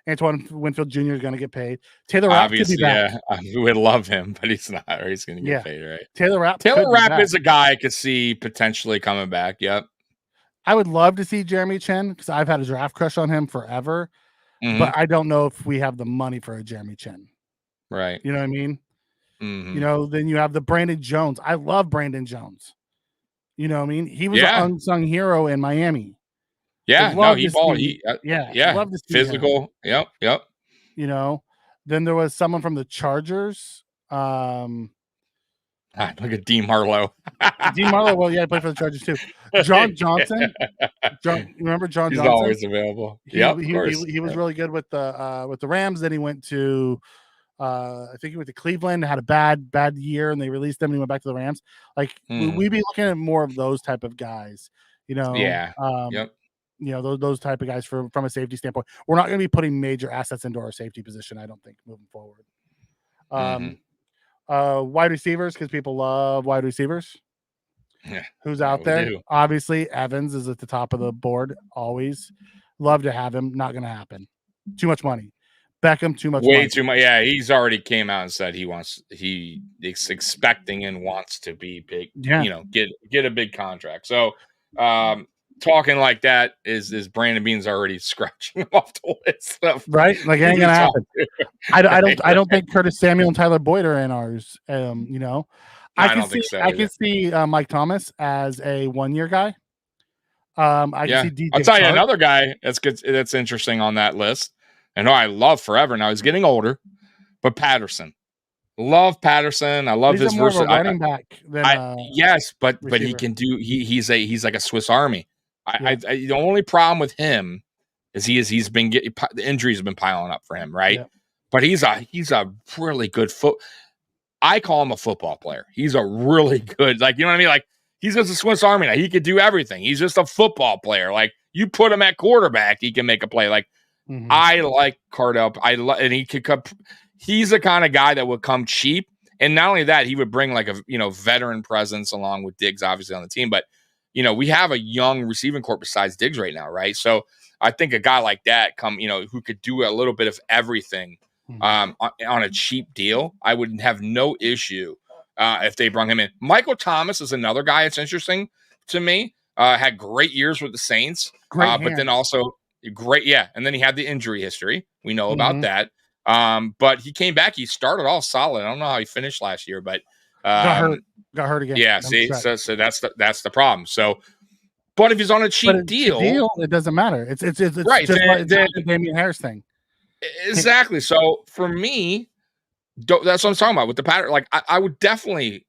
Antoine Winfield Jr. is going to get paid. Taylor Rapp could be back.
We would love him, but he's not. Or he's going to get paid, right?
Taylor Rapp
is a guy I could see potentially coming back. Yep.
I would love to see Jeremy Chen because I've had a draft crush on him forever, but I don't know if we have the money for a Jeremy Chen.
Right.
You know what I mean? Then you have the Brandon Jones. I love Brandon Jones. You know what I mean? He was an unsung hero in Miami.
Yeah, he balled.
Love to see
physical.
Him.
Yep.
Then there was someone from the Chargers.
Look at Dean Marlowe.
Dean Marlowe, well, he played for the Chargers too. John Johnson. Remember John Johnson?
He's always available.
He was really good with the Rams. Then he went to I think he went to Cleveland, had a bad year, and they released him and he went back to the Rams. Like we'd be looking at more of those type of guys, those type of guys from a safety standpoint. We're not going to be putting major assets into our safety position, I don't think, moving forward. Wide receivers, because people love wide receivers.
Yeah.
Who's out there? Obviously, Evans is at the top of the board. Always love to have him. Not going to happen. Too much money. Beckham, too much money.
Too much. Yeah, he's already came out and said he's expecting and wants to be big.
Yeah.
Get a big contract. So talking like that is Brandon Beane's already scratching him off the list.
Right? Like it ain't gonna happen. I don't think Curtis Samuel and Tyler Boyd are in ours. I don't think so. I can see Mike Thomas as a 1-year guy. I can see DJ
I'll tell you another guy that's good. That's interesting on that list. And I love forever. Now he's getting older, but Patterson. Love Patterson. I love his
versatility. Running back.
Yes, but he can do. He's like a Swiss Army. The only problem with him is he's been getting the injuries have been piling up for him, right? Yeah. But he's a really good I call him a football player. He's a really good, you know what I mean? Like he's just a Swiss Army. He could do everything. He's just a football player. Like you put him at quarterback, he can make a play. Like I like Cardell. And he could come. He's the kind of guy that would come cheap. And not only that, he would bring like a veteran presence along with Diggs, obviously on the team. But we have a young receiving corps besides Diggs right now, right? So I think a guy like that who could do a little bit of everything on a cheap deal, I would have no issue if they brought him in. Michael Thomas is another guy that's interesting to me. Had great years with the Saints, but then also great, and then he had the injury history. We know about that. But he came back. He started all solid. I don't know how he finished last year, but
got hurt again.
Yeah, see, so that's the problem. So, but if he's on a cheap deal,
it doesn't matter. It's
right.
Just like the Damian Harris thing.
Exactly. So for me, that's what I'm talking about with the pattern. Like I would definitely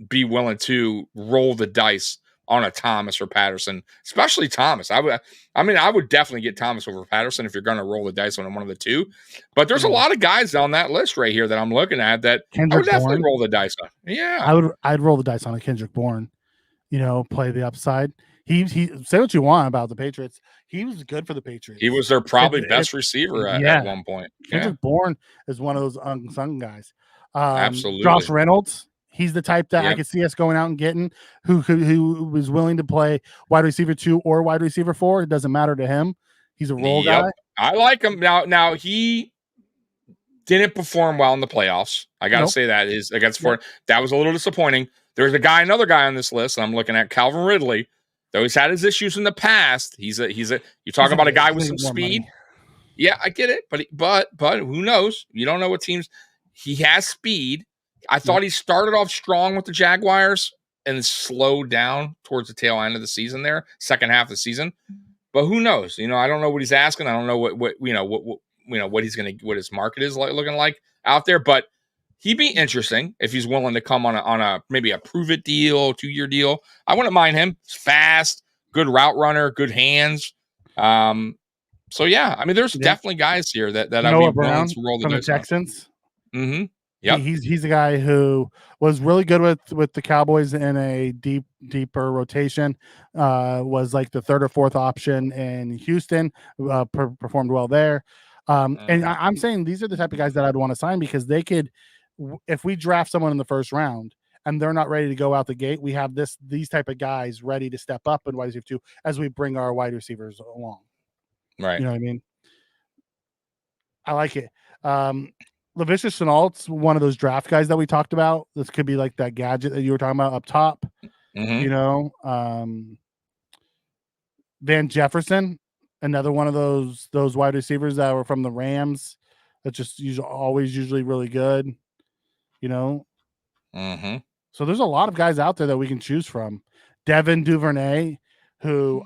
be willing to roll the dice on a Thomas or Patterson, especially Thomas. I would definitely get Thomas over Patterson if you're going to roll the dice on one of the two. But there's a lot of guys on that list right here that I'm looking at that I would definitely roll the dice on. Yeah,
I'd roll the dice on a Kendrick Bourne. Play the upside. He say what you want about the Patriots. He was good for the Patriots.
He was their probably best receiver at one point.
Kendrick Bourne is one of those unsung guys.
Absolutely.
Josh Reynolds. He's the type that I could see us going out and getting, who was willing to play wide receiver 2 or wide receiver 4. It doesn't matter to him. He's a role guy.
I like him. Now he didn't perform well in the playoffs. I got to say that is against Ford. That was a little disappointing. There's another guy on this list, and I'm looking at Calvin Ridley. Though he's had his issues in the past, you're talking about a guy with some speed. Money. Yeah, I get it, but who knows? You don't know what teams. He has speed. I thought he started off strong with the Jaguars and slowed down towards the tail end of the season there, second half of the season. But who knows? I don't know what he's asking. I don't know what his market is looking like out there. But he'd be interesting if he's willing to come on a maybe a prove it deal, 2-year deal. I wouldn't mind him. He's fast, good route runner, good hands. So yeah, I mean, there's definitely guys here that I'd be willing to roll the
from the
dice
Texans.
Mm-hmm. Yeah,
he's a guy who was really good with the Cowboys in a deeper rotation. Was like the 3rd or 4th option in Houston. Performed well there. And I'm saying these are the type of guys that I'd want to sign because they could, if we draft someone in the 1st round and they're not ready to go out the gate, we have these type of guys ready to step up in wide receiver 2 as we bring our wide receivers along.
Right.
You know what I mean? I like it. Laviska Shenault's one of those draft guys that we talked about. This could be like that gadget that you were talking about up top.
Mm-hmm.
Van Jefferson, another one of those wide receivers that were from the Rams that just usually really good.
Mm-hmm.
So there's a lot of guys out there that we can choose from. Devin Duvernay, who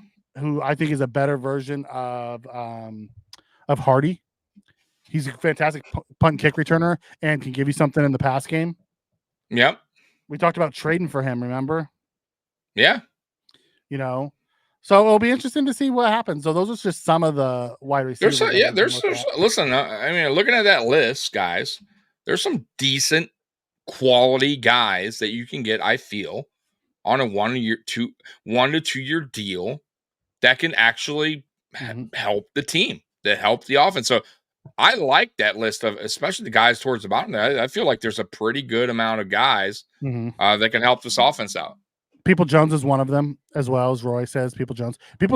I think is a better version of Hardy. He's a fantastic punt and kick returner and can give you something in the pass game.
Yep.
We talked about trading for him, remember?
Yeah.
So it'll be interesting to see what happens. So those are just some of the wide receivers.
Listen, I mean, looking at that list, guys, there's some decent quality guys that you can get, I feel, on a 1 to 2 year deal that can actually help the team, that help the offense. So I like that list of, especially the guys towards the bottom there. I feel like there's a pretty good amount of guys that can help this offense out.
People Jones is one of them, as well as Roy says. People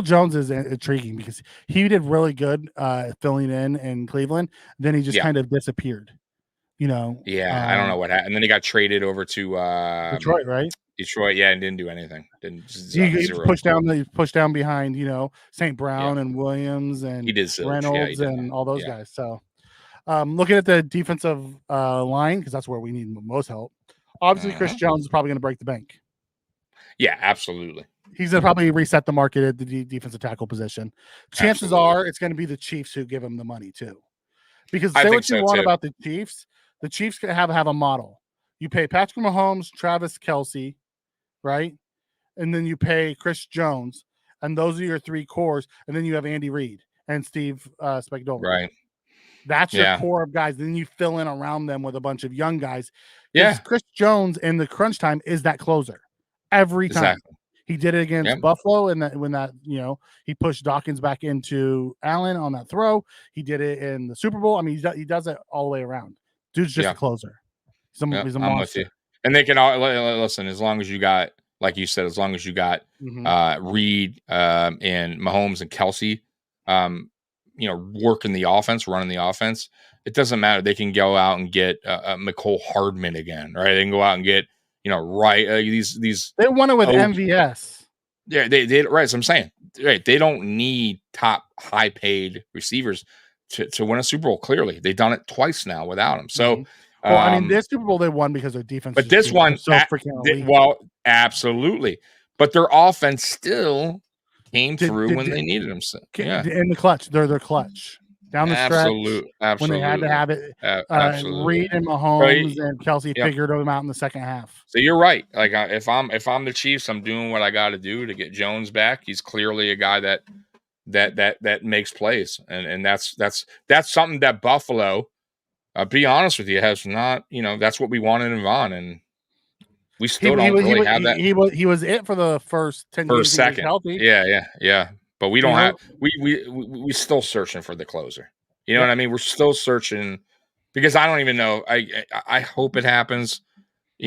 Jones is intriguing because he did really good filling in Cleveland. Then he just kind of disappeared.
Yeah, I don't know what happened. And then he got traded over to
Detroit, right?
Detroit, and didn't do anything.
He pushed down behind, St. Brown and Williams and
he did
Reynolds and all those guys. So, looking at the defensive line, because that's where we need most help. Obviously, Chris Jones is probably going to break the bank.
Yeah, absolutely.
He's going to probably reset the market at the defensive tackle position. Chances are it's going to be the Chiefs who give him the money too. Because say what you want about the Chiefs can have a model. You pay Patrick Mahomes, Travis Kelce, right? And then you pay Chris Jones, and those are your 3 cores. And then you have Andy Reid and Steve Spagnuolo.
Right.
That's your core of guys. Then you fill in around them with a bunch of young guys.
Yeah.
Chris Jones in the crunch time is that closer every time.
Exactly.
He did it against Buffalo, and when he pushed Dawkins back into Allen on that throw. He did it in the Super Bowl. I mean, he does it all the way around. Dude's just a closer. He's a monster.
I'm with you. And they can all listen as long as you got, like you said, as long as you got Reed and Mahomes and Kelce, working the offense, running the offense. It doesn't matter. They can go out and get McCole Hardman again, right? They can go out and get these.
They won it with MVS.
Yeah, they right. So I'm saying, right? They don't need top high paid receivers to win a Super Bowl. Clearly, they've done it twice now without him. So.
Well, I mean, this Super Bowl they won because their defense.
But this one,
so freaking elite.
Absolutely. But their offense still came through when they needed them. So,
in the clutch, they're clutch down the stretch.
Absolutely.
When they had to have it. Reed and Mahomes and Kelce figured them out in the second half.
So you're right. Like if I'm the Chiefs, I'm doing what I got to do to get Jones back. He's clearly a guy that makes plays, and that's something that Buffalo. Be honest with you, has not, that's what we wanted in Vaughn, and we still don't really have that.
He was it for the first 10 games.
Second.
Healthy.
Yeah. But we don't have, we still searching for the closer. You know what I mean? We're still searching because I don't even know. I hope it happens.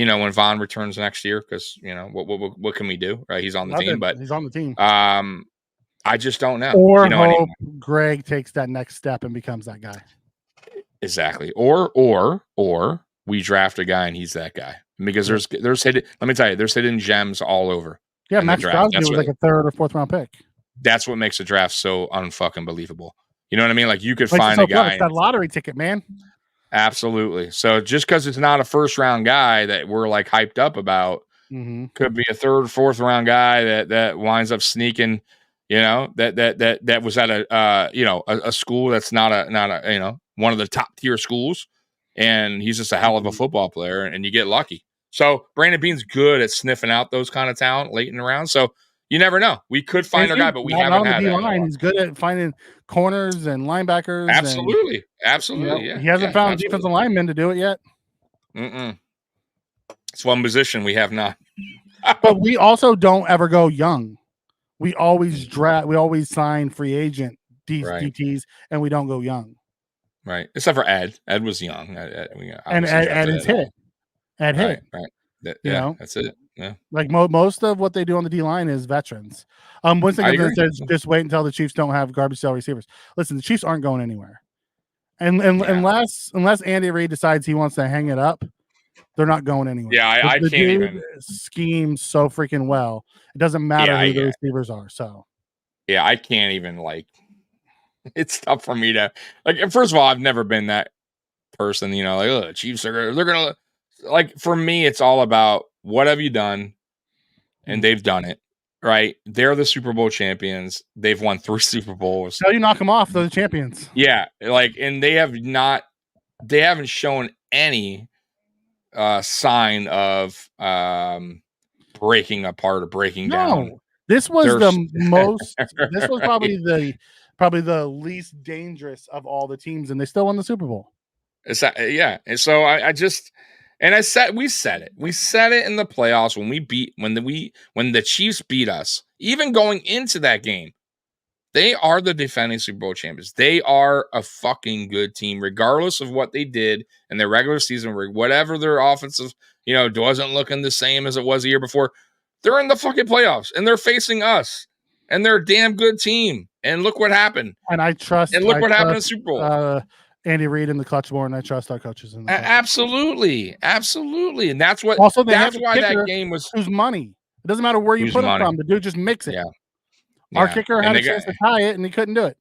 when Vaughn returns next year, because what can we do, right? He's on the team, but
he's on the team.
I just don't know.
Or hope Greg takes that next step and becomes that guy.
Exactly. Or we draft a guy and he's that guy, because there's hidden. Let me tell you, there's hidden gems all over.
Yeah, Max Crosby was like a 3rd or 4th round pick.
That's what makes the draft so unfucking believable. You know what I mean? Like, you could find a guy.
It's that lottery ticket, man.
Absolutely. So just because it's not a 1st round guy that we're like hyped up about, could be a 3rd, 4th round guy that winds up sneaking. That was at a school that's not a one of the top tier schools, and he's just a hell of a football player, and you get lucky. So Brandon Beane's good at sniffing out those kind of talent late in the round. So you never know. We could find our guy, but we haven't had that.
He's good at finding corners and linebackers.
Absolutely.
Yeah. He hasn't found defensive linemen to do it yet.
It's one position we have not.
But we also don't ever go young. We always draft. We always sign free agent DTs, and we don't go young.
Right, except for Ed. Ed was young,
and Ed is hit. Ed hit.
Right. That's it. Yeah.
Like most of what they do on the D line is veterans. Winston says, just wait until the Chiefs don't have garbage sale receivers. Listen, the Chiefs aren't going anywhere, and unless Andy Reid decides he wants to hang it up, they're not going anywhere.
Yeah, I can't even
scheme so freaking well. It doesn't matter who the receivers are. So
yeah, I can't even it's tough for me to first of all, I've never been that person, Chiefs they're gonna for me, it's all about what have you done, and they've done it, right? They're the Super Bowl champions. They've won 3 Super Bowls.
How you knock them off? They're the champions.
Yeah, and they haven't shown any sign of breaking apart or breaking down.
This was this was probably the least dangerous of all the teams, and they still won the Super Bowl.
And so we said it in the playoffs when the Chiefs beat us, even going into that game. They are the defending Super Bowl champions. They are a fucking good team, regardless of what they did in their regular season, whatever their offensive, wasn't looking the same as it was the year before. They're in the fucking playoffs, and they're facing us, and they're a damn good team. And look what happened.
And
happened in the Super Bowl.
Andy Reid in the clutch more, and I trust our coaches in the clutch.
Absolutely, and that's what.
Also,
that's why that game was.
Whose money? It doesn't matter where you put it from. The dude just makes it.
Yeah.
Our kicker had a chance to tie it, and he couldn't do it.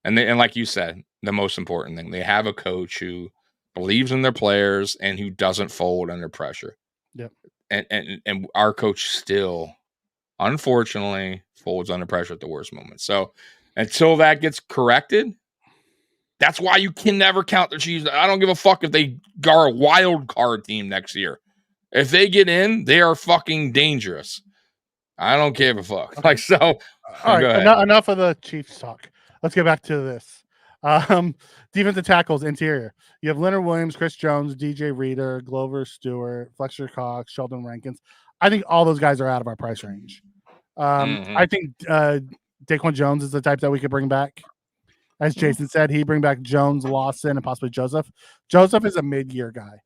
And like you said, the most important thing, they have a coach who believes in their players and who doesn't fold under pressure.
Yep.
And our coach still, unfortunately, folds under pressure at the worst moment. So until that gets corrected, that's why you can never count the Chiefs. I don't give a fuck if they are a wild card team next year. If they get in, they are fucking dangerous. I don't give a fuck.
All right, enough of the Chiefs talk. Let's get back to this. Defensive tackles, interior. You have Leonard Williams, Chris Jones, DJ Reader, Glover Stewart, Fletcher Cox, Sheldon Rankins. I think all those guys are out of our price range. I think Daquan Jones is the type that we could bring back. As Jason said, he'd bring back Jones, Lawson, and possibly Joseph. Joseph is a mid-year guy.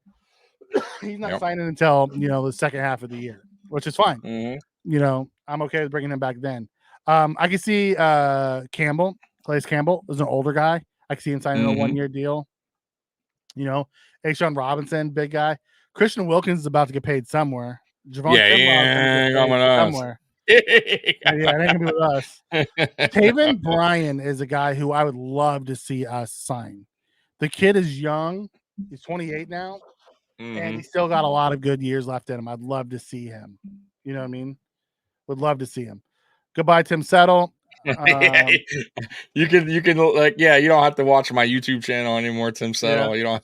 He's not signing until the second half of the year, which is fine. I'm okay with bringing him back then. I can see Campbell, Calais Campbell, is an older guy. I can see him signing a 1-year deal. Ashawn Robinson, big guy. Christian Wilkins is about to get paid somewhere. Somewhere. It ain't gonna be with us. Taven Bryan is a guy who I would love to see us sign. The kid is young. He's 28 now, and he's still got a lot of good years left in him. I'd love to see him. You know what I mean? Would love to see him. Goodbye, Tim Settle.
You can you don't have to watch my YouTube channel anymore, Tim Settle. You don't.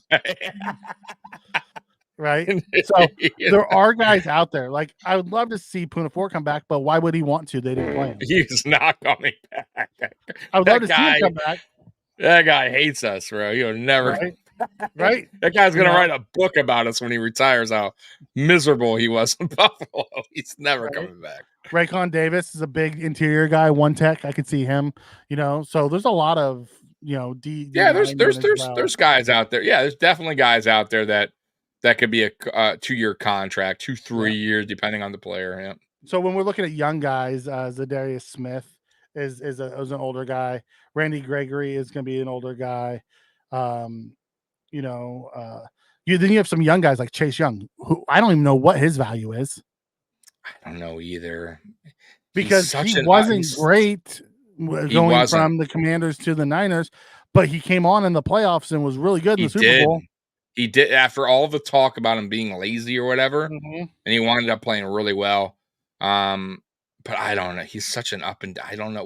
Right. So there are guys out there. Like, I would love to see Puna 4 come back, but why would he want to? They didn't play him.
He's not coming back.
I would love to see him come back.
That guy hates us, bro. He'll never.
Right.
That guy's gonna write a book about us when he retires. How miserable he was in Buffalo. He's never coming back.
Raycon Davis is a big interior guy, one tech. I could see him. So there's a lot of there's guys out there. Yeah, there's definitely guys out there that
that could be a 2-year contract, 2-3 years, depending on the player. Yeah.
So when we're looking at young guys, Zadarius Smith is an older guy. Randy Gregory is going to be an older guy. You have some young guys like Chase Young, who I don't even know what his value is.
I don't know either.
Because he wasn't great going from the Commanders to the Niners, but he came on in the playoffs and was really good in the Super Bowl.
He did, after all the talk about him being lazy or whatever, and he wound up playing really well. But I don't know. He's such an up and I don't know.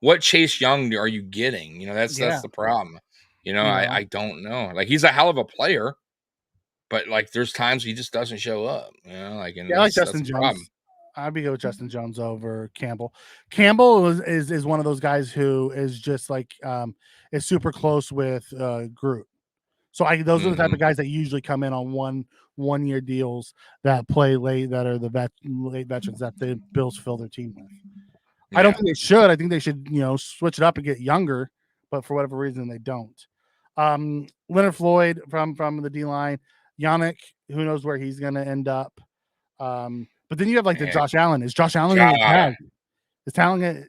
What Chase Young are you getting? That's the problem. I don't know. Like, he's a hell of a player, but like there's times he just doesn't show up. Like
Justin Jones. Problem. I'd be good with Justin Jones over Campbell. Campbell is one of those guys who is just like is super close with Groot. So those are the type of guys that usually come in on 1-year deals that play late, that are the late veterans that the Bills fill their team with. Yeah. I don't think they should. I think they should, switch it up and get younger, but for whatever reason they don't. Leonard Floyd from the D line, Yannick, who knows where he's going to end up. But then you have like the Josh Allen. Is Josh Allen going to get tagged? Is Talon,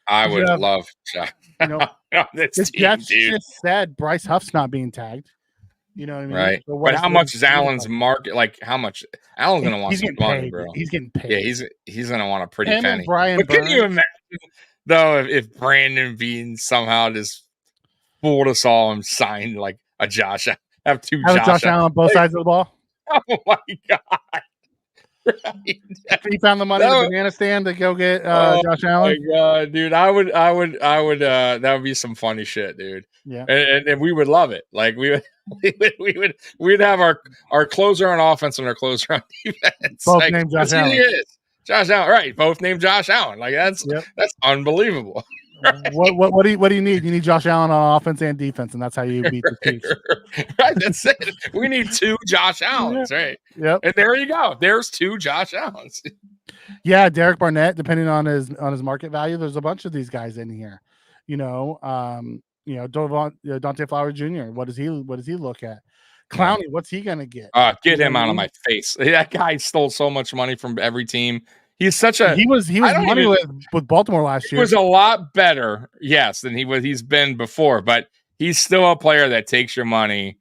I would love Josh.
This Jets just said Bryce Huff's not being tagged. You know what I mean?
Right. So but how much is Allen's market? Like, how much? Allen's going to want some money, bro.
He's getting paid.
Yeah, he's going to want a pretty penny.
But
can you imagine, though, if Brandon Bean somehow just fooled us all and signed like a Josh? Have
Josh Allen on both sides of the ball?
Oh, my God.
Right. He found the money at the banana stand to go get Josh Allen.
Oh my God, dude! I would. That would be some funny shit, dude.
Yeah,
and we would love it. Like we'd have our closer on offense and our closer on defense.
Both named Josh Allen.
Josh Allen, right? Both named Josh Allen. Like that's unbelievable.
Right. What do you need? You need Josh Allen on offense and defense, and that's how you beat the Chiefs.
Right, that's it. We need 2 Josh Allens, right?
Yep.
And there you go. There's 2 Josh Allens.
Yeah, Derek Barnett, depending on his market value, there's a bunch of these guys in here. Dante Flower Jr. What does he look at? Clowney, what's he gonna get?
Get him out of my face. That guy stole so much money from every team. He's such a
he was money with Baltimore last year.
He was a lot better, yes, than he's been before, but he's still a player that takes your money,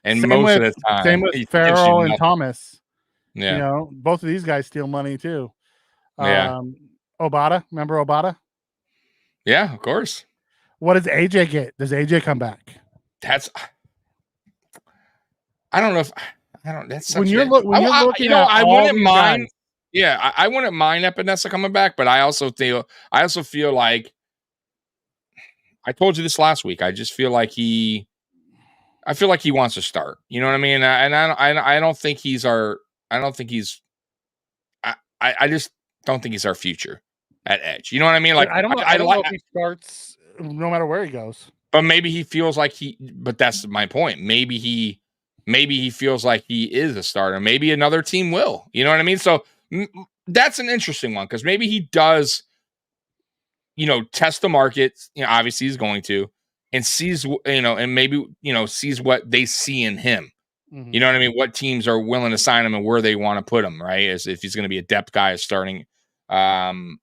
and of the time.
Same with Farrell and Thomas.
Yeah.
Both of these guys steal money too.
Yeah.
Obata, remember Obata?
Yeah, of course.
What does AJ get? Does AJ come back?
I don't know if I don't. That's such
when you're looking at
I wouldn't mind.
Guys.
Yeah, I wouldn't mind Epinesa coming back, but I also feel like I told you this last week. I just feel like he wants to start. You know what I mean? And I don't think he's our. I don't think he's. I just don't think he's our future at edge. You know what I mean? Like
I don't know if he starts no matter where he goes.
But maybe he feels like But that's my point. Maybe he feels like he is a starter. Maybe another team will. You know what I mean? So. That's an interesting one because maybe he does, test the market. Obviously he's going to, and sees, and maybe, sees what they see in him. Mm-hmm. You know what I mean? What teams are willing to sign him and where they want to put him, right? As if he's going to be a depth guy starting. So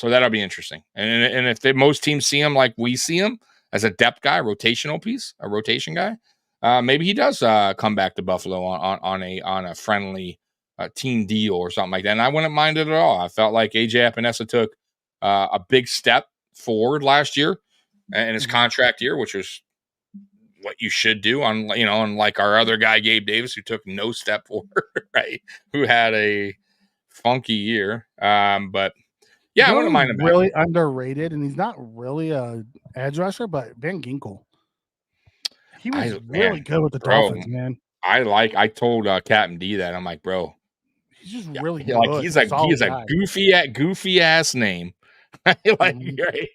that'll be interesting. And if most teams see him like we see him as a depth guy, rotational piece, a rotation guy, maybe he does come back to Buffalo on a friendly team deal or something like that. And I wouldn't mind it at all. I felt like AJ Epinesa took a big step forward last year in his contract year, which was what you should do unlike our other guy, Gabe Davis, who took no step forward, right? Who had a funky year. But yeah, I wouldn't mind him.
Really underrated, and he's not really a edge rusher, but Van Ginkel. He was really good with the Dolphins, man.
I told Captain D that. I'm like, bro,
he's just really good.
Like he's a goofy ass name. Right?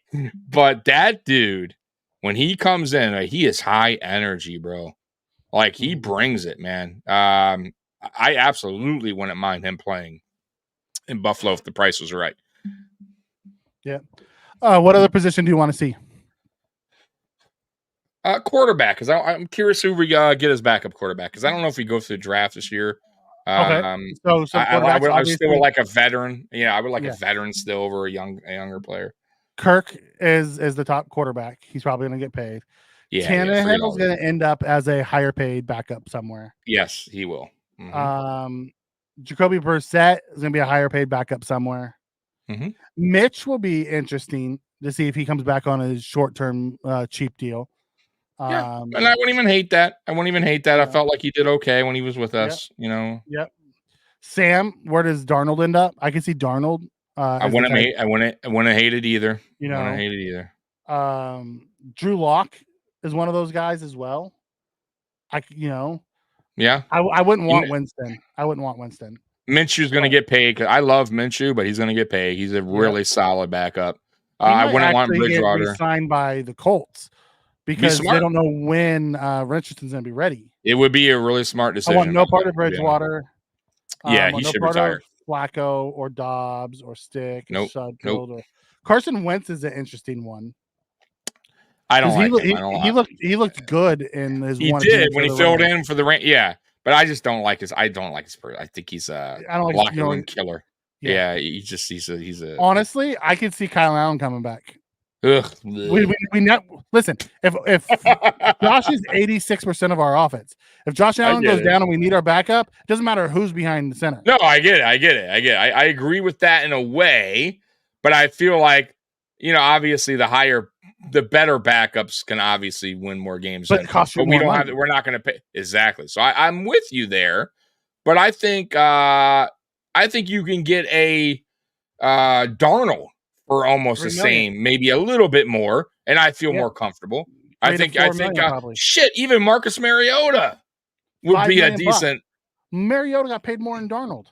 But that dude, when he comes in, he is high energy, bro. Like he brings it, man. I absolutely wouldn't mind him playing in Buffalo if the price was right.
Yeah. What other position do you want to see?
Quarterback, because I'm curious who we get as backup quarterback, because I don't know if we go through the draft this year.
Okay. So some quarterbacks,
I still
obviously,
like a veteran. Yeah, I would like a veteran still over a younger player.
Kirk is the top quarterback. He's probably going to get paid.
Yeah,
Tannehill's going to end up as a higher paid backup somewhere.
Yes, he will. Mm-hmm.
Jacoby Brissett is going to be a higher paid backup somewhere.
Mm-hmm.
Mitch will be interesting to see if he comes back on a short-term cheap deal.
Yeah, and I wouldn't even hate that. I felt like he did okay when he was with us.
Yep. Sam, where does Darnold end up? I can see Darnold.
I wouldn't hate it either. Wouldn't hate it either.
Drew Lock is one of those guys as well.
Yeah.
I wouldn't want Winston.
Minshew's going to get paid, because I love Minshew, but he's going to get paid. He's a really solid backup. I wouldn't want Bridgewater
signed by the Colts, because they don't know when Richardson's going to be ready.
It would be a really smart decision.
I want no part of Bridgewater.
Yeah, he should retire.
Flacco or Dobbs or Stick.
Nope.
Or Carson Wentz is an interesting one.
I don't like him.
He looked good in his.
He did when he filled in for the rain. Yeah, but I just don't like his. I don't like his. I think he's a locker room killer. Yeah, he's a.
Honestly, I could see Kyle Allen coming back.
Ugh.
We listen. If Josh is 86% of our offense, if Josh Allen goes down and we need our backup, it doesn't matter who's behind the center.
No, I get it. I agree with that in a way, but I feel like, obviously the better backups can obviously win more games.
But it costs you more money.
We're not going to pay exactly. So I'm with you there, but I think you can get a Darnold for almost the same, maybe a little bit more, and I feel more comfortable. I think even Marcus Mariota would be a decent.
Mariota got paid more than Darnold.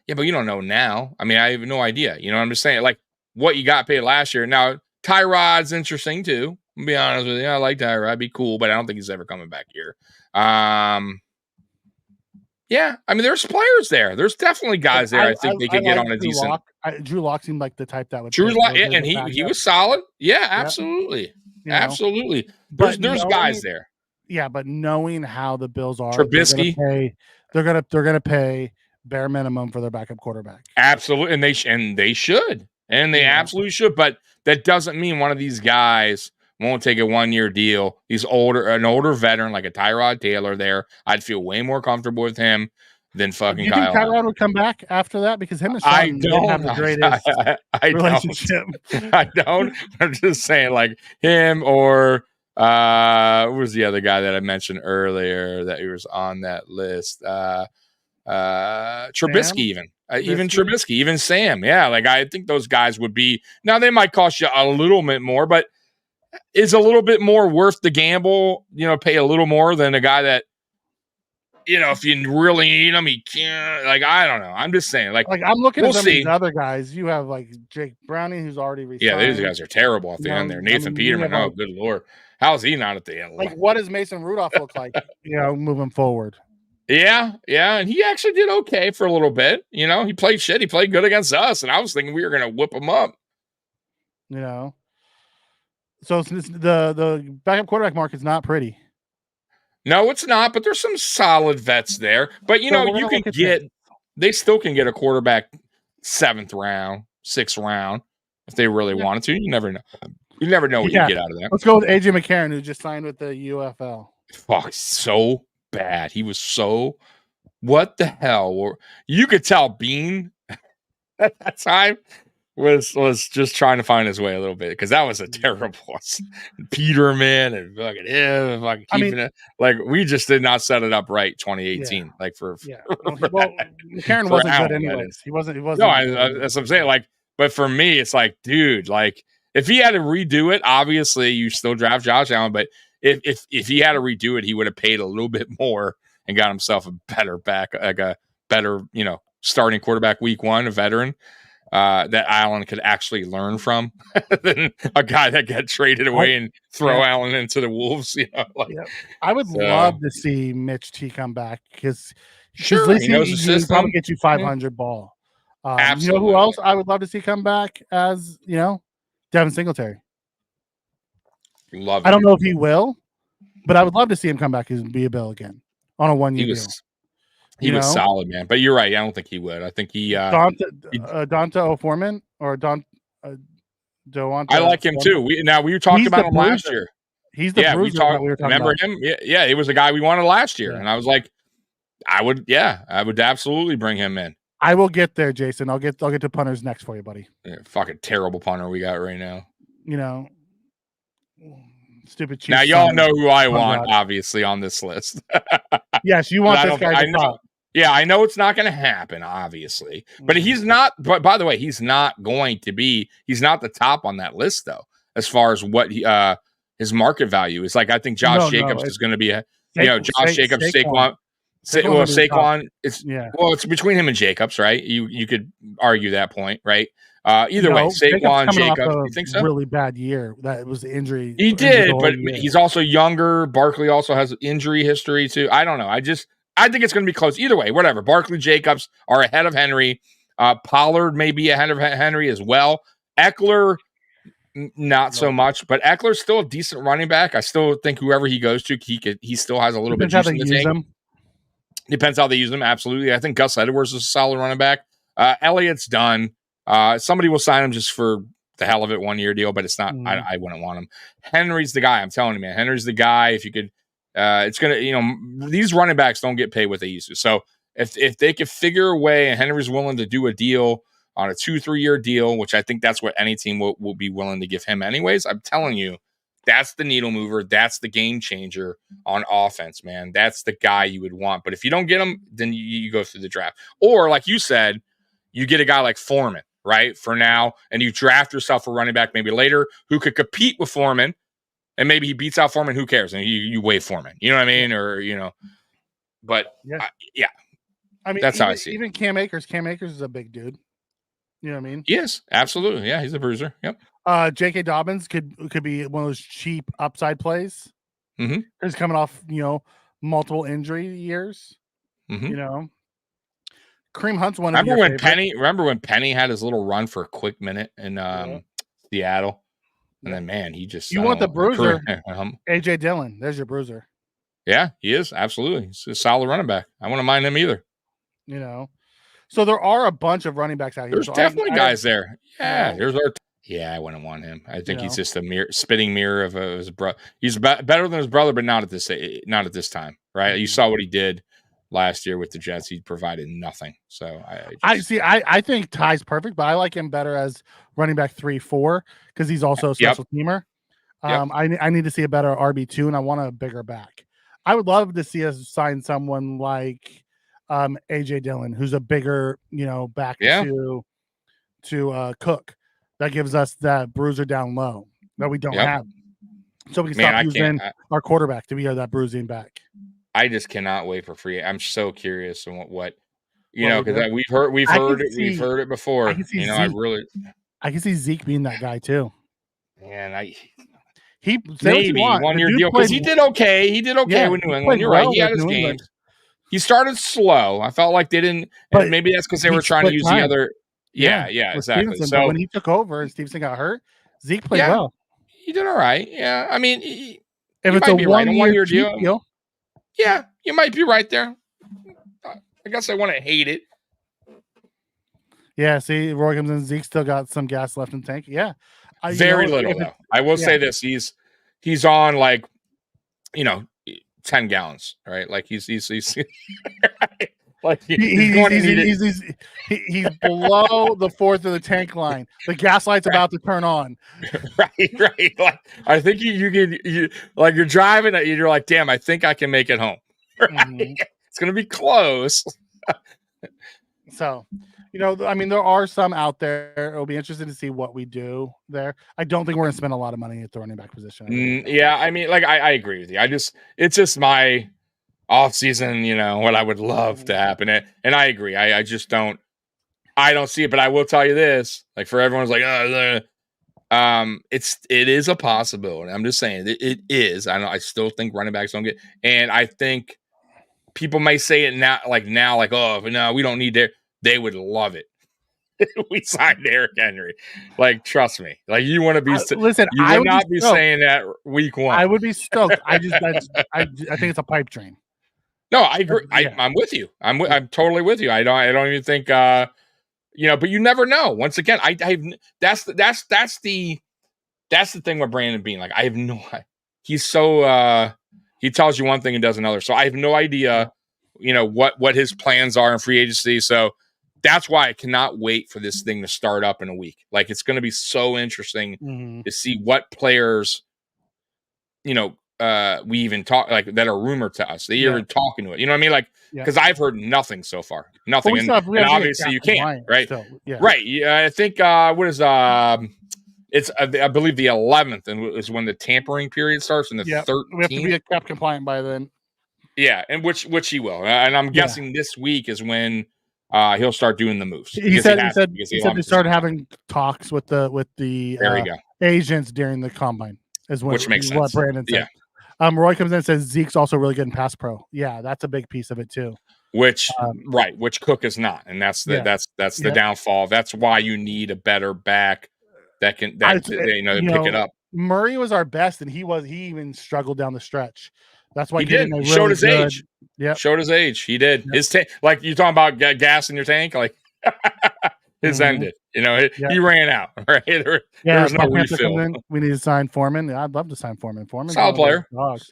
Yeah, but you don't know now. I mean, I have no idea. I'm just saying, like, what you got paid last year. Now, Tyrod's interesting too. I'll be honest with you. I like Tyrod. It'd be cool, but I don't think he's ever coming back here. Yeah, I mean, there's players there. There's definitely guys there. I think they could get on a decent.
Drew Lock seemed like the type that would.
Drew Lock, and he was solid. Yeah, absolutely, absolutely. There's guys there.
Yeah, but knowing how the Bills are,
Trubisky,
they're gonna pay bare minimum for their backup quarterback.
Absolutely, and they should, and they absolutely should. But that doesn't mean one of these guys won't take a 1-year deal. He's an older veteran like a Tyrod Taylor there. I'd feel way more comfortable with him than fucking
you
Kyle.
Think Tyrod would come back after that? Because him and Sean didn't have the greatest relationship.
I don't. I'm just saying, like him or who was the other guy that I mentioned earlier that he was on that list? Trubisky, even Trubisky, even Sam. Yeah, like I think those guys would be. Now they might cost you a little bit more, but is a little bit more worth the gamble, pay a little more than a guy that, if you really need him, he can't. Like, I don't know. I'm just saying, like
I'm looking at some of these other guys. You have like Jake Browning, who's already resigned.
Yeah, these guys are terrible at the end there. Nathan Peterman, good Lord. How's he not at the end?
Like, what does Mason Rudolph look like, moving forward?
Yeah. And he actually did okay for a little bit. He played shit. He played good against us, and I was thinking we were going to whip him up.
So the backup quarterback market's not pretty.
No, it's not, but there's some solid vets there. But they still can get a quarterback 7th round, 6th round if they really wanted to. You never know. You never know what you get out of that.
Let's go with AJ McCarron, who just signed with the UFL.
Fuck, so bad. He was what the hell? You could tell Bean at that time was just trying to find his way a little bit, because that was a terrible Peterman and fucking him, fucking keeping it. Like, we just did not set it up right 2018. Like
McCarron wasn't good anyways. He wasn't.
No, that's what I'm saying. Like, but for me, it's like, dude, like if he had to redo it, obviously you still draft Josh Allen, but if he had to redo it, he would have paid a little bit more and got himself a better starting quarterback week 1, a veteran. That Allen could actually learn from than a guy that got traded away and throw Allen into the Wolves.
I would love to see Mitch T come back, because
he knows the system.
Probably get you 500 ball.
Absolutely.
Who else I would love to see come back as Devin Singletary.
Love it.
I don't know if he will, But I would love to see him come back and be a Bill again on a 1-year deal.
He was solid, man. But you're right. I don't think he would. I think
Donta O'Foreman or
I like him too. We talked about him last year.
He's the bruiser that we were talking
remember
about.
Him? Yeah, he was a guy we wanted last year. And I was like, I would absolutely bring him in.
I will get there, Jason. I'll get to punters next for you, buddy.
Yeah, fucking terrible punter we got right now.
Stupid Chiefs.
Now y'all know who I want, obviously, on this list.
Yes, you want this guy to top.
Yeah, I know it's not going to happen, obviously. But he's not, but by the way, he's not going to be, he's not the top on that list, though, as far as what his market value is. Like, I think Josh Jacobs is going to be Josh Jacobs, Saquon. Saquon, it's between him and Jacobs, right? You could argue that point, right? Either way, Saquon, Jacobs, you think so?
Really bad year. That was the injury.
He did, but he's also younger. Barkley also has injury history too. I don't know. I think it's going to be close. Either way, whatever. Barkley, Jacobs are ahead of Henry. Pollard may be ahead of Henry as well. Eckler, not so much, but Eckler's still a decent running back. I still think whoever he goes to, he still has a little bit of juice in the tank. Depends how they use him. Absolutely. I think Gus Edwards is a solid running back. Elliott's done. Somebody will sign him just for the hell of it, 1-year deal, but it's not, I wouldn't want him. Henry's the guy. I'm telling you, man. Henry's the guy. If you could, it's going to, these running backs don't get paid what they used to. So if they could figure a way and Henry's willing to do a deal on a 2-3 year deal, which I think that's what any team will be willing to give him anyways, I'm telling you, that's the needle mover. That's the game changer on offense, man. That's the guy you would want. But if you don't get him, then you go through the draft. Or like you said, you get a guy like Foreman, right, for now, and you draft yourself a running back maybe later who could compete with Foreman, and maybe he beats out Foreman. Who cares? And you waive Foreman. You know what I mean? Or, but I mean, that's how I see it.
Even Cam Akers. Cam Akers is a big dude. You know what I mean?
Yes, absolutely. Yeah, he's a bruiser. Yep.
J.K. Dobbins could be one of those cheap upside plays.
Mm-hmm.
He's coming off, multiple injury years.
Mm-hmm.
Kareem Hunt's one.
Remember when Penny had his little run for a quick minute in Seattle, and then man, he just
you want the bruiser? AJ Dillon, there's your bruiser.
Yeah, he is absolutely. He's a solid running back. I wouldn't mind him either.
So there are a bunch of running backs out here.
There's definitely guys there. Yeah, I wouldn't want him. I think he's just a spitting mirror of his brother. He's better than his brother, but not at this time, right? You saw what he did last year with the Jets. He provided nothing. So
I think Ty's perfect, but I like him better as running back 3-4 because he's also a special teamer. I need to see a better RB2, and I want a bigger back. I would love to see us sign someone like AJ Dillon, who's a bigger, back to Cook. That gives us that bruiser down low that we don't have. So we can stop using our quarterback to be that bruising back.
I just cannot wait for free. I'm so curious on what because we've heard it before.
I can see Zeke being that guy too.
Man,
he
maybe 1-year deal because he did okay. He did okay with New England. You're right. He had his games. He started slow. I felt like they didn't. And maybe that's because they were trying to use the other. Yeah, exactly.
Stevenson,
so
when he took over and Stevenson got hurt, Zeke played well.
He did all right. Yeah, I mean,
if it's a 1-year deal,
yeah, you might be right there. I guess I want to hate it.
Yeah, see, Roy comes in. Zeke still got some gas left in the tank. Yeah,
very little though. I will say this: he's on 10 gallons, right? Like he's like he's
below the fourth of the tank line. The gas light's about to turn on.
Right. Like I think you like you're driving it, you're like, damn, I think I can make it home. Right? Mm-hmm. It's gonna be close.
So, I mean, there are some out there. It'll be interesting to see what we do there. I don't think we're gonna spend a lot of money at the running back position.
Yeah, I mean, I agree with you. It's just my off season, what I would love to happen. And I agree. I just don't see it, but I will tell you this, like for everyone's like, it is a possibility. I'm just saying it is. I still think running backs don't get, and I think people may say it now, like, oh, but no, we don't need there. They would love it. we signed Derrick Henry. Like, trust me. Like, you want to be
listen.
You would not be saying that week 1.
I would be stoked. I think it's a pipe dream.
No, I agree. I'm with you. I'm totally with you. I don't even think but you never know. Once again, that's the thing with Brandon Beane. Like, I have no idea. He's so he tells you one thing and does another. So I have no idea, what his plans are in free agency. So that's why I cannot wait for this thing to start up in a week. Like, it's going to be so interesting to see what players, we even talk, like, that are rumored to us. They even talking to it. You know what I mean? Like, because I've heard nothing so far. Nothing.
Well,
and obviously you can't, right?
Still, yeah.
Right. Yeah, I think what is it's I believe the 11th is when the tampering period starts, and the 13th.
We have to be cap compliant by then.
Yeah, and which he will. And I'm guessing this week is when he'll start doing the moves.
He said they started having talks with the agents during the combine.
Which makes sense.
What Brandon said. Yeah. Roy comes in and says Zeke's also really good in pass pro. Yeah, that's a big piece of it too.
Which Cook is not, and that's the downfall. That's why you need a better back that can pick it up.
Murray was our best, and he even struggled down the stretch. That's why
he did. He showed his age.
Yeah,
showed his age. He did. Yep. His like you talking about gas in your tank, like his ended. He ran out. Right. There was no refill.
We need to sign Foreman. I'd love to sign Foreman.
Solid player.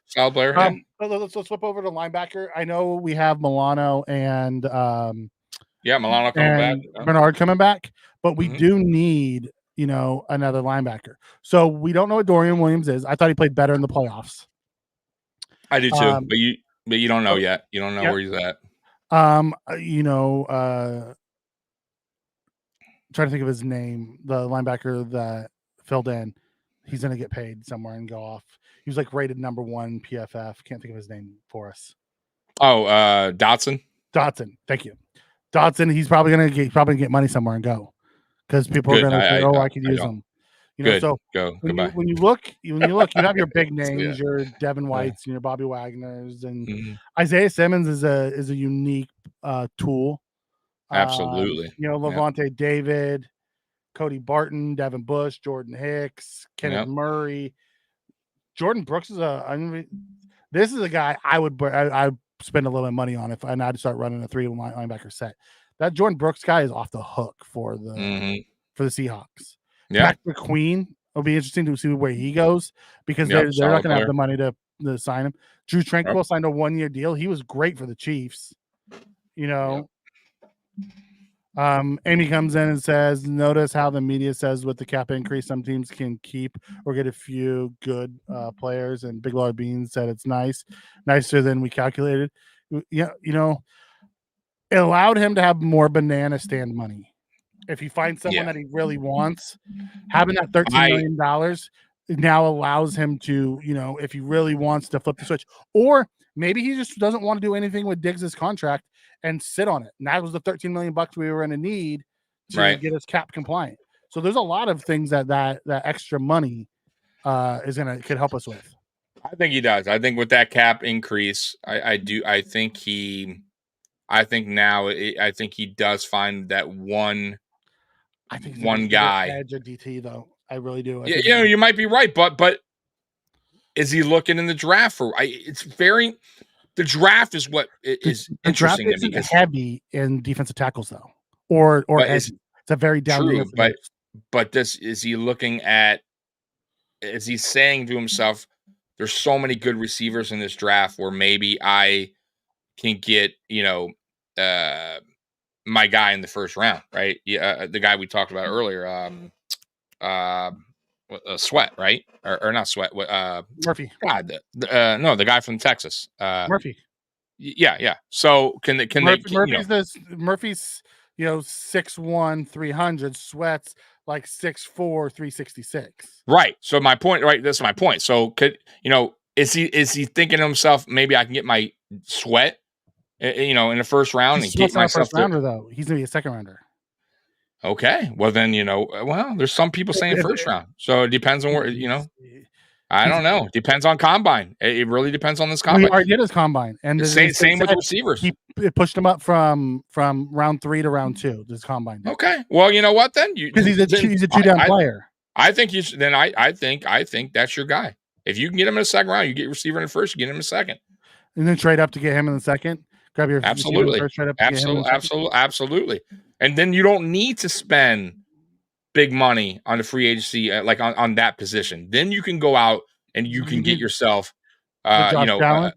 Solid player.
Let's flip over to linebacker. I know we have Milano and
Milano coming back.
Bernard coming back, but we do need another linebacker. So we don't know what Dorian Williams is. I thought he played better in the playoffs.
I do too, but you don't know yet. You don't know where he's at.
Trying to think of his name. The linebacker that filled in, he's going to get paid somewhere and go off. He was like rated number 1 PFF. Can't think of his name for us.
Oh, Dotson.
Thank you, Dotson. He's probably going to get money somewhere and go because people are going to say, I could use him. So when you look, you have your big names, your Devin Whites, and your Bobby Wagners, and Isaiah Simmons is a unique tool.
Absolutely.
Levante David, Cody Barton, Devin Bush, Jordan Hicks, Kenneth Murray, Jordan Brooks this is a guy I would spend a little bit of money on if I had to start running a 3 linebacker set. That Jordan Brooks guy is off the hook for the Seahawks. Matt McQueen will be interesting to see where he goes because they're not going to have the money to sign him. Drew Tranquil signed a 1-year deal. He was great for the Chiefs. Amy comes in and says, notice how the media says with the cap increase, some teams can keep or get a few good players. And Big Lord Beans said it's nicer than we calculated. It allowed him to have more banana stand money. If he finds someone that he really wants, having that $13 million now allows him to, if he really wants to flip the switch, or maybe he just doesn't want to do anything with Diggs' contract and sit on it. And that was the $13 million we were going to need to get us cap compliant. So there's a lot of things that extra money could help us with.
I think he does. I think with that cap increase, I think he does find that one.
I think
one guy
edge of DT though. I really do.
You might be right, but is he looking in the draft for? The draft is what is interesting.
The draft isn't heavy in defensive tackles though, or it's a very down.
True, but is he looking at? Is he saying to himself, "There's so many good receivers in this draft where maybe I can get my guy in the first round, right? The guy we talked about earlier, Sweat, right? Or not Sweat?
Murphy.
God, no, the guy from Texas,
Murphy.
Yeah. So can they?
Murphy's 6'1", 300. Sweat's like 6'4", 366.
Right. So my point, right? That's my point. So is he thinking to himself, maybe I can get my Sweat? In the first round and get myself
first rounder though. He's gonna be a second rounder.
Okay, well then there's some people saying first round, so it depends on where I don't know. Depends on combine. It really depends on this combine.
We already did his combine, and
same with the receivers.
It pushed him up from round 3 to round 2. This combine.
Okay. Well, you know what then?
Because he's a 2-down player.
I think you should. Then I think that's your guy. If you can get him in the second round, you get your receiver in the first, you get him in the second,
and then trade up to get him in the second. Grab your
absolutely,
first, trade up
absolutely. And then you don't need to spend big money on the free agency, like on that position. Then you can go out and you can get yourself, exactly,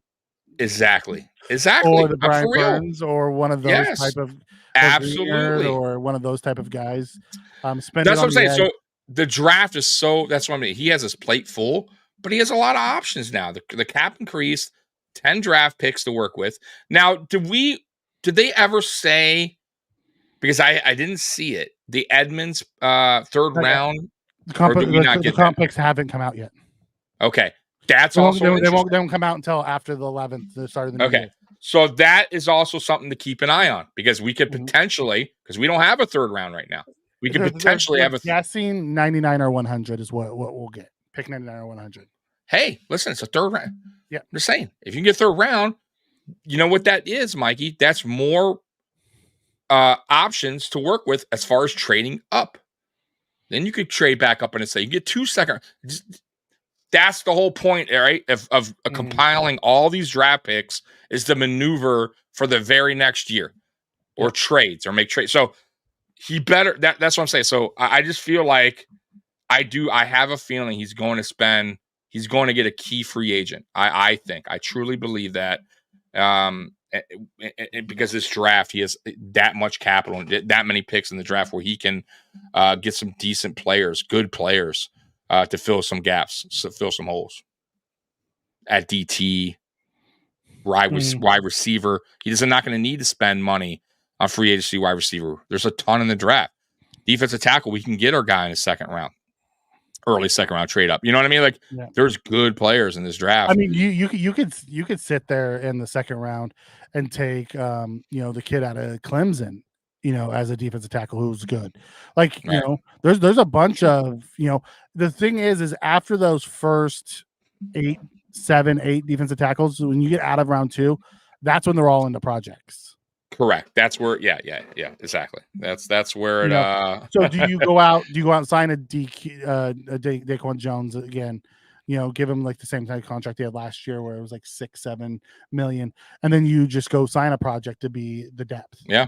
or the Brian Burns, or one of those type of
absolutely,
or one of those type of guys.
That's what I'm saying. So the draft is that's what I mean. He has his plate full, but he has a lot of options now. The cap increased, 10 draft picks to work with. Now, did they ever say? Because I didn't see it. The Edmonds third round.
The comp picks haven't come out yet.
Okay, that's
they
also
they won't come out until after the 11th, the start of the new year.
So that is also something to keep an eye on, because we could potentially, because we don't have a third round right now, we could potentially have a
guessing 99 or 100 is what we'll get. Pick 99 or 100.
Hey, listen, it's a third round.
Yeah,
I'm just saying, if you can get third round, you know what that is, Mikey? That's more options to work with as far as trading up. Then you could trade back up and say you get 2 second. That's the whole point, right? Of compiling all these draft picks is the maneuver for the very next year, or trades, or make trades. So he better. That's what I'm saying. So I just feel like I have a feeling he's going to get a key free agent. I think, I truly believe that. Because this draft, he has that much capital and that many picks in the draft where he can get some decent players, good players, to fill some gaps, fill some holes at DT, wide receiver. He's not going to need to spend money on free agency wide receiver. There's a ton in the draft. Defensive tackle, we can get our guy in the second round, early second round trade up. You know what I mean? Like, there's good players in this draft.
I mean, you could sit there in the second round and take the kid out of Clemson, as a defensive tackle who's good. Like, there's a bunch of, the thing is after those first 8 defensive tackles, when you get out of round 2, that's when they're all into projects.
Correct. That's where, exactly. That's where it.
So do you go out and sign a Daquan Jones again? Give him like the same type of contract they had last year, where it was like 6-7 million, and then you just go sign a project to be the depth.
Yeah.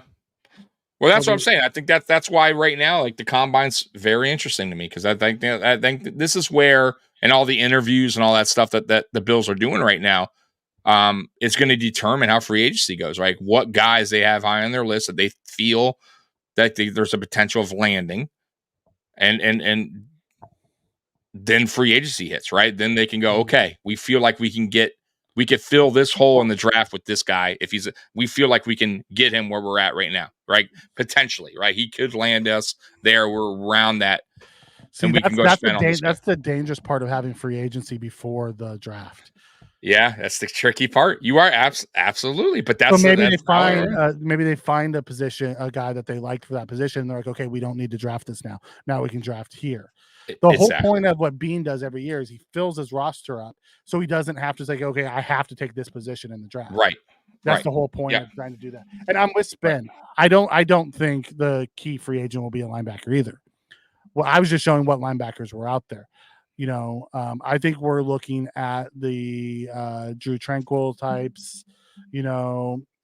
Well, that's what I'm saying. I think that's why right now, like, the combine's very interesting to me, because I think this is where, and all the interviews and all that stuff that the Bills are doing right now, it's going to determine how free agency goes, right? What guys they have high on their list that they feel that there's a potential of landing, and then free agency hits, right? Then they can go, okay, we feel like we could fill this hole in the draft with this guy. We feel like we can get him where we're at right now, right? Potentially, right? He could land us there. We're around that.
See, and we can go spend on this. That's the dangerous part of having free agency before the draft.
Yeah, that's the tricky part. You are absolutely, but that's
so maybe they find a position, a guy that they like for that position. They're like, okay, we don't need to draft this now. Now we can draft here. The whole point of what Bean does every year is he fills his roster up, so he doesn't have to say, okay, I have to take this position in the draft.
Right.
That's the whole point of trying to do that. And I'm with Spin. I don't think the key free agent will be a linebacker either. Well, I was just showing what linebackers were out there. I think we're looking at the Drew Tranquil types.
I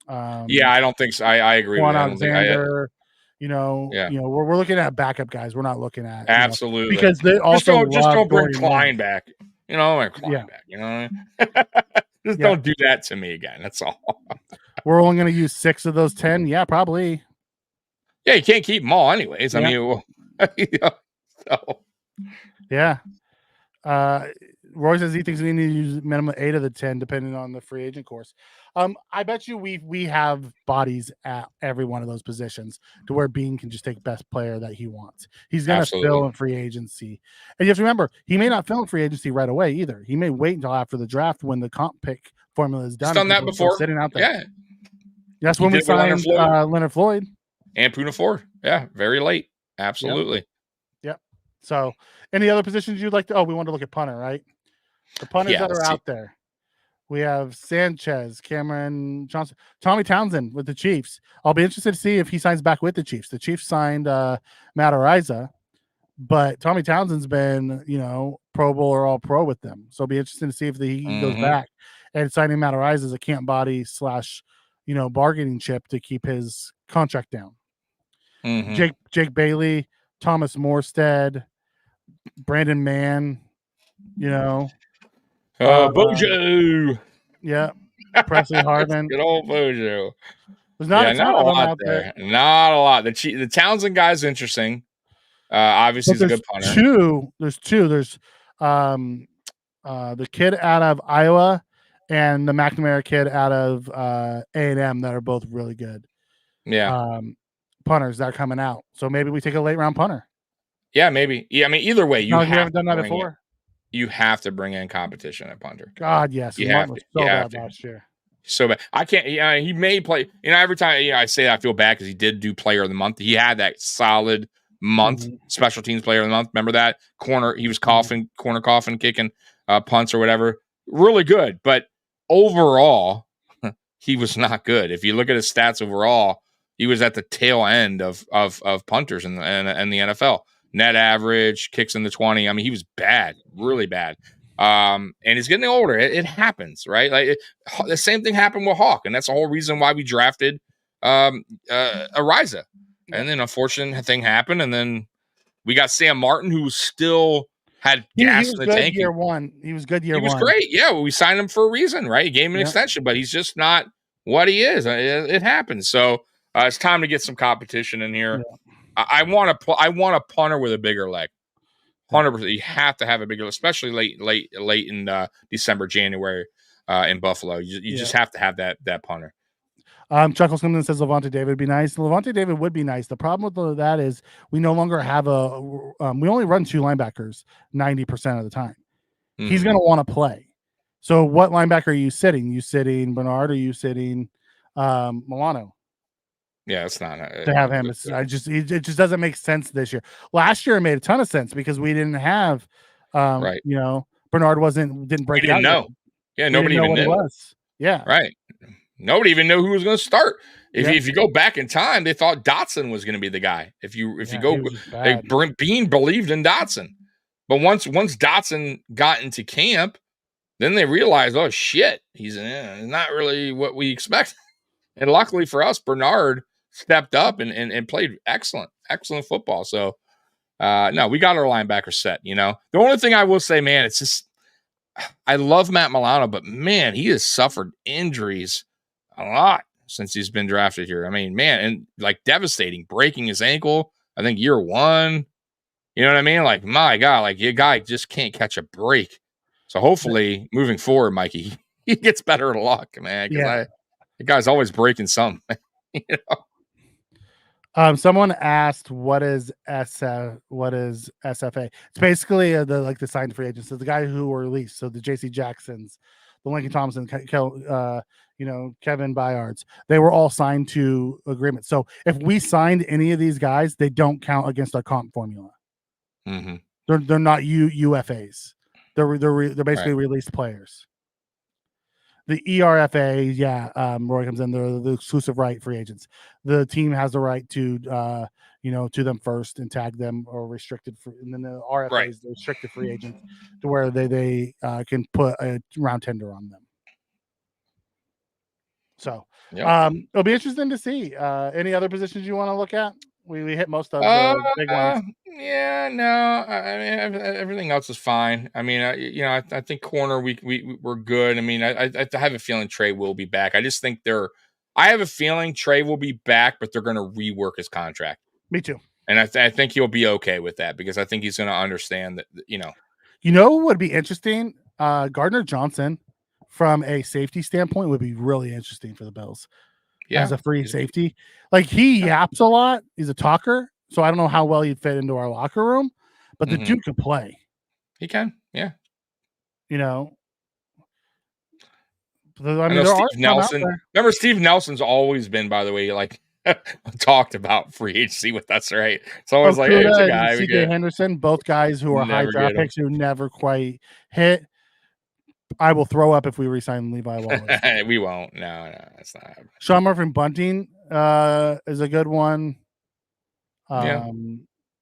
don't think so. I agree with
Alexander. We're looking at backup guys. We're not looking at
absolutely,
because they also
just don't bring Klein back. Back. Just don't do that to me again. That's all.
We're only going to use 6 of those 10. Yeah, probably.
Yeah, you can't keep them all, anyways.
Yeah.
I mean, so
yeah. Roy says he thinks we need to use minimum 8 of the 10, depending on the free agent course. I bet you we have bodies at every one of those positions to where Bean can just take best player that he wants. He's going to fill in free agency. And you have to remember, he may not fill in free agency right away either. He may wait until after the draft when the comp pick formula is done.
He's done that before.
Sitting out there.
Yeah.
That's when we signed Leonard Floyd.
And Poona Ford. Yeah, very late. Absolutely.
Yep. So, any other positions you'd like to? Oh, we want to look at punter, right? The punters that are out there. We have Sanchez, Cameron Johnson, Tommy Townsend with the Chiefs. I'll be interested to see if he signs back with the Chiefs. The Chiefs signed Matt Ariza, but Tommy Townsend's been, Pro Bowl or All Pro with them. So it'll be interesting to see if he goes back. And signing Matt Ariza as a camp body / bargaining chip to keep his contract down. Jake Bailey, Thomas Morstead, Brandon Mann,
Bojo.
Yeah. Presley Harvin.
Good old Bojo.
There's not a lot out there.
Not a lot. The Townsend guy's interesting. Obviously, he's a good punter.
There's two. There's the kid out of Iowa and the McNamara kid out of A&M that are both really good.
Yeah.
Punters that are coming out. So maybe we take a late round punter.
Yeah, maybe. Yeah, I mean, either way, you haven't
done that before.
You have to bring in competition at punter.
God, yes.
You have to.
So bad last year.
So bad. I can't. He may play. Every time I say that, I feel bad because he did do Player of the Month. He had that solid month, Special Teams Player of the Month. Remember that corner? He was coughing, kicking punts or whatever. Really good, but overall, he was not good. If you look at his stats overall, he was at the tail end of punters in the NFL. Net average, kicks in the 20. I mean, he was bad, really bad. And he's getting older. It happens, right? Like the same thing happened with Hawk, and that's the whole reason why we drafted Ariza. And then unfortunate thing happened, and then we got Sam Martin, who still had gas in the tank.
Year one. He was good year one.
He was great. Yeah, well, we signed him for a reason, right? He gave him an extension, but he's just not what he is. It happens. So it's time to get some competition in here. Yeah. I want a punter with a bigger leg. 100%. You have to have a bigger, especially late in December, January in Buffalo. You just have to have that punter.
Chuckles comes in and says Levante David would be nice. Levante David would be nice. The problem with that is we no longer have we only run 2 linebackers 90% of the time. He's going to want to play. So what linebacker are you sitting? You sitting Bernard or you sitting Milano?
Yeah, it's not
to have him. It just doesn't make sense this year. Last year it made a ton of sense because we didn't have, Bernard didn't break.
We didn't know. Yeah, nobody even knew.
It was. Yeah,
right. Nobody even knew who was going to start. If you go back in time, they thought Dotson was going to be the guy. If you go, Bean believed in Dotson, but once Dotson got into camp, then they realized, oh shit, he's not really what we expect. And luckily for us, Bernard stepped up and played excellent football. So, no, we got our linebacker set, The only thing I will say, man, it's just, I love Matt Milano, but man, he has suffered injuries a lot since he's been drafted here. I mean, man, and like devastating, breaking his ankle, I think year 1, you know what I mean? Like, my God, like your guy just can't catch a break. So hopefully moving forward, Mikey, he gets better luck, man. The guy's always breaking something.
Someone asked what is SFA? It's basically the signed free agents. So the guy who were released. So the JC Jacksons, the Lincoln Thompson, Kevin Byards, they were all signed to agreements. So if we signed any of these guys, they don't count against our comp formula. They're not UFAs. They're basically released players. The ERFA, Roy comes in. They're the exclusive right free agents. The team has the right to, to them first and tag them or restricted free. And then the RFAs, the restricted free agents, to where they can put a round tender on them. So it'll be interesting to see. Any other positions you want to look at? We hit most of the big ones.
Yeah, no. I mean, everything else is fine. I mean, I think corner we're good. I mean, I have a feeling Trey will be back. I just think I have a feeling Trey will be back, but they're going to rework his contract.
Me too.
And I think he'll be okay with that because I think he's going to understand that.
What would be interesting? Gardner Johnson, from a safety standpoint, would be really interesting for the Bills. Yeah, as a free safety. Like he yaps a lot. He's a talker. So I don't know how well he'd fit into our locker room, but the dude can play.
He can. Yeah.
I
mean, Steve Nelson. Remember, Steve Nelson's always been, by the way, like talked about free agency with us, right? It's always like, hey, it's a guy.
CJ Henderson, both guys who are high draft picks who never quite hit. I will throw up if we resign Levi Wallace.
We won't. No, that's not happening.
Sean Murphy and Bunting is a good one.
Yeah.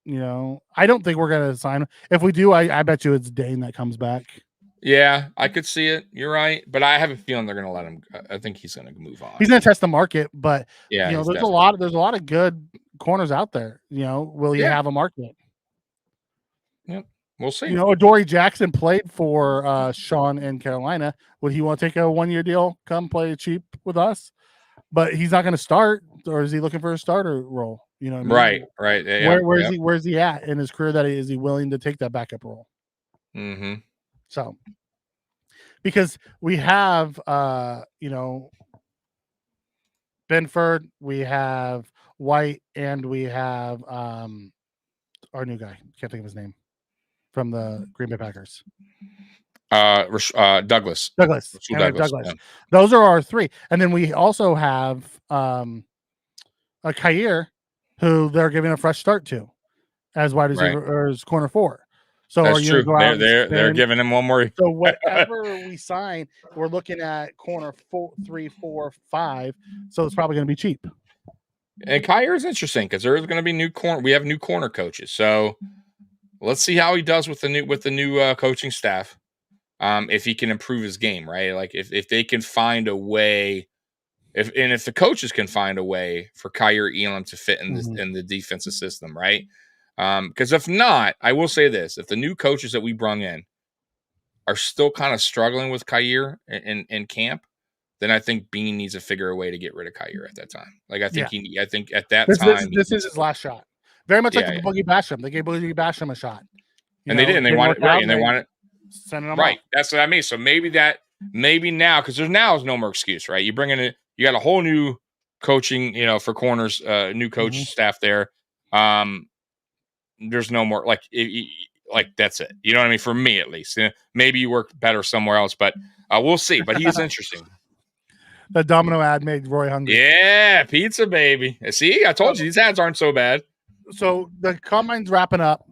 You know, I don't think we're gonna sign him. If we do, I bet you it's Dane that comes back.
Yeah, I could see it. You're right, but I have a feeling they're gonna let him. I think he's gonna move on.
He's gonna test the market, but
yeah,
you know, there's a lot of good corners out there. You know, will he have a market?
Yep. We'll see.
You know, Adoree Jackson played for Sean in Carolina. Would he want to take a 1-year deal, come play cheap with us? But he's not going to start, or is he looking for a starter role? You know what I
mean? Right.
Yeah, where's he at in his career that is he willing to take that backup role?
Mm-hmm.
So, because we have, you know, Benford, we have White, and we have our new guy. Can't think of his name. From the Green Bay Packers.
Douglas.
Douglas.
Yeah.
Those are our three. And then we also have a Khair, who they're giving a fresh start to as wide receiver or as corner 4. So
that's true. They're giving him one more.
So whatever we sign, we're looking at corner 3, 4, 5. So it's probably going to be cheap.
And Khair is interesting because there's going to be new corner. We have new corner coaches. So let's see how he does with the new coaching staff. If he can improve his game, right? Like if they can find a way, if the coaches can find a way for Khair Elam to fit in the defensive system, right? Because if not, I will say this: if the new coaches that we brung in are still kind of struggling with Khair in camp, then I think Bean needs to figure a way to get rid of Khair at that time. Like I think I think at that time
this is his last shot. Very much like the Boogie Basham. They gave Boogie Basham a shot.
They did. And they wanted
sending them
right.
off.
That's what I mean. So maybe now, because there's no more excuse, right? You bring in you got a whole new coaching, you know, for corners, new coach staff there. There's no more like that's it. You know what I mean? For me, at least. Maybe you work better somewhere else, but we'll see. But he is interesting.
The Domino ad made Roy hungry.
Yeah, pizza, baby. See, I told you these ads aren't so bad.
So the combine's wrapping up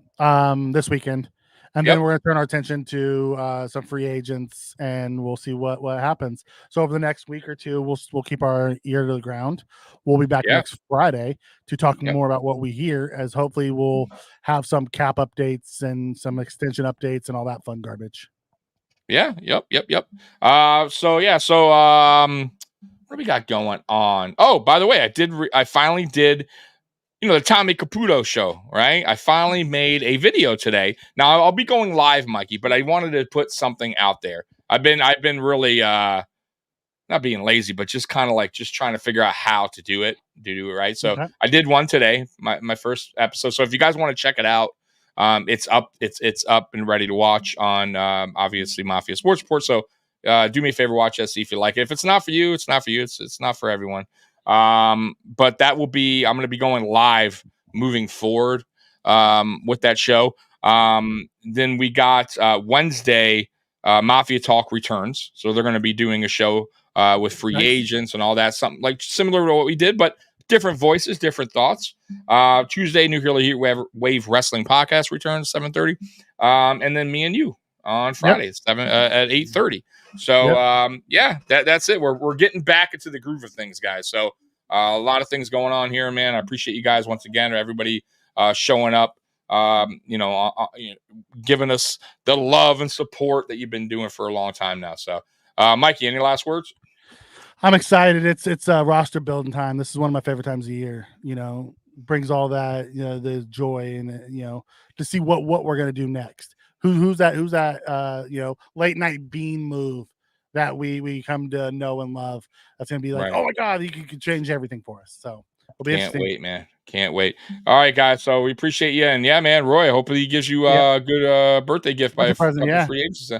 this weekend, and then we're going to turn our attention to some free agents, and we'll see what happens. So over the next week or two, we'll keep our ear to the ground. We'll be back next Friday to talk more about what we hear, as hopefully we'll have some cap updates and some extension updates and all that fun garbage.
Yeah. Yep. So what do we got going on? Oh, by the way, I finally did, you know, the Tommy Caputo show, right? I finally made a video today. Now I'll be going live, Mikey, but I wanted to put something out there. I've been really not being lazy, but just kind of like just trying to figure out how to do it right. So I did one today, my first episode. So if you guys want to check it out, it's up and ready to watch on obviously Mafia Sports Report. So do me a favor, watch that, see if you like it. If it's not for you, it's not for you. It's not for everyone. But I'm going to be going live moving forward with that show. Then we got Wednesday, Mafia Talk returns. So they're going to be doing a show with free agents and all that, something like similar to what we did, but different voices, different thoughts. Tuesday, Nuclear Heat Wave Wrestling Podcast returns 7:30. And then me and you on Friday at 8:30. So that's it. We're getting back into the groove of things, guys. So a lot of things going on here, man. I appreciate you guys once again, everybody showing up, giving us the love and support that you've been doing for a long time now. So Mikey, any last words?
I'm excited. It's roster building time. This is one of my favorite times of the year. You know, brings all that, you know, the joy and to see what we're gonna do next. Who's that late night bean move that we come to know and love. That's gonna be like, oh my God, you could change everything for us. So it'll be
Can't wait, man. Can't wait. All right, guys. So we appreciate you, and man, Roy. Hopefully he gives you a good birthday gift by a couple free agents.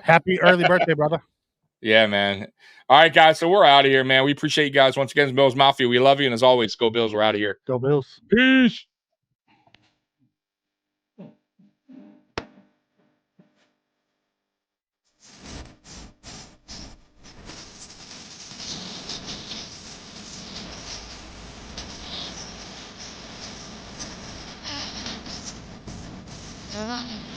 Happy early birthday, brother.
Yeah, man. All right, guys. So we're out of here, man. We appreciate you guys once again. Bills Mafia, we love you, and as always, go Bills. We're out of here.
Go Bills.
Peace.
Mm-hmm.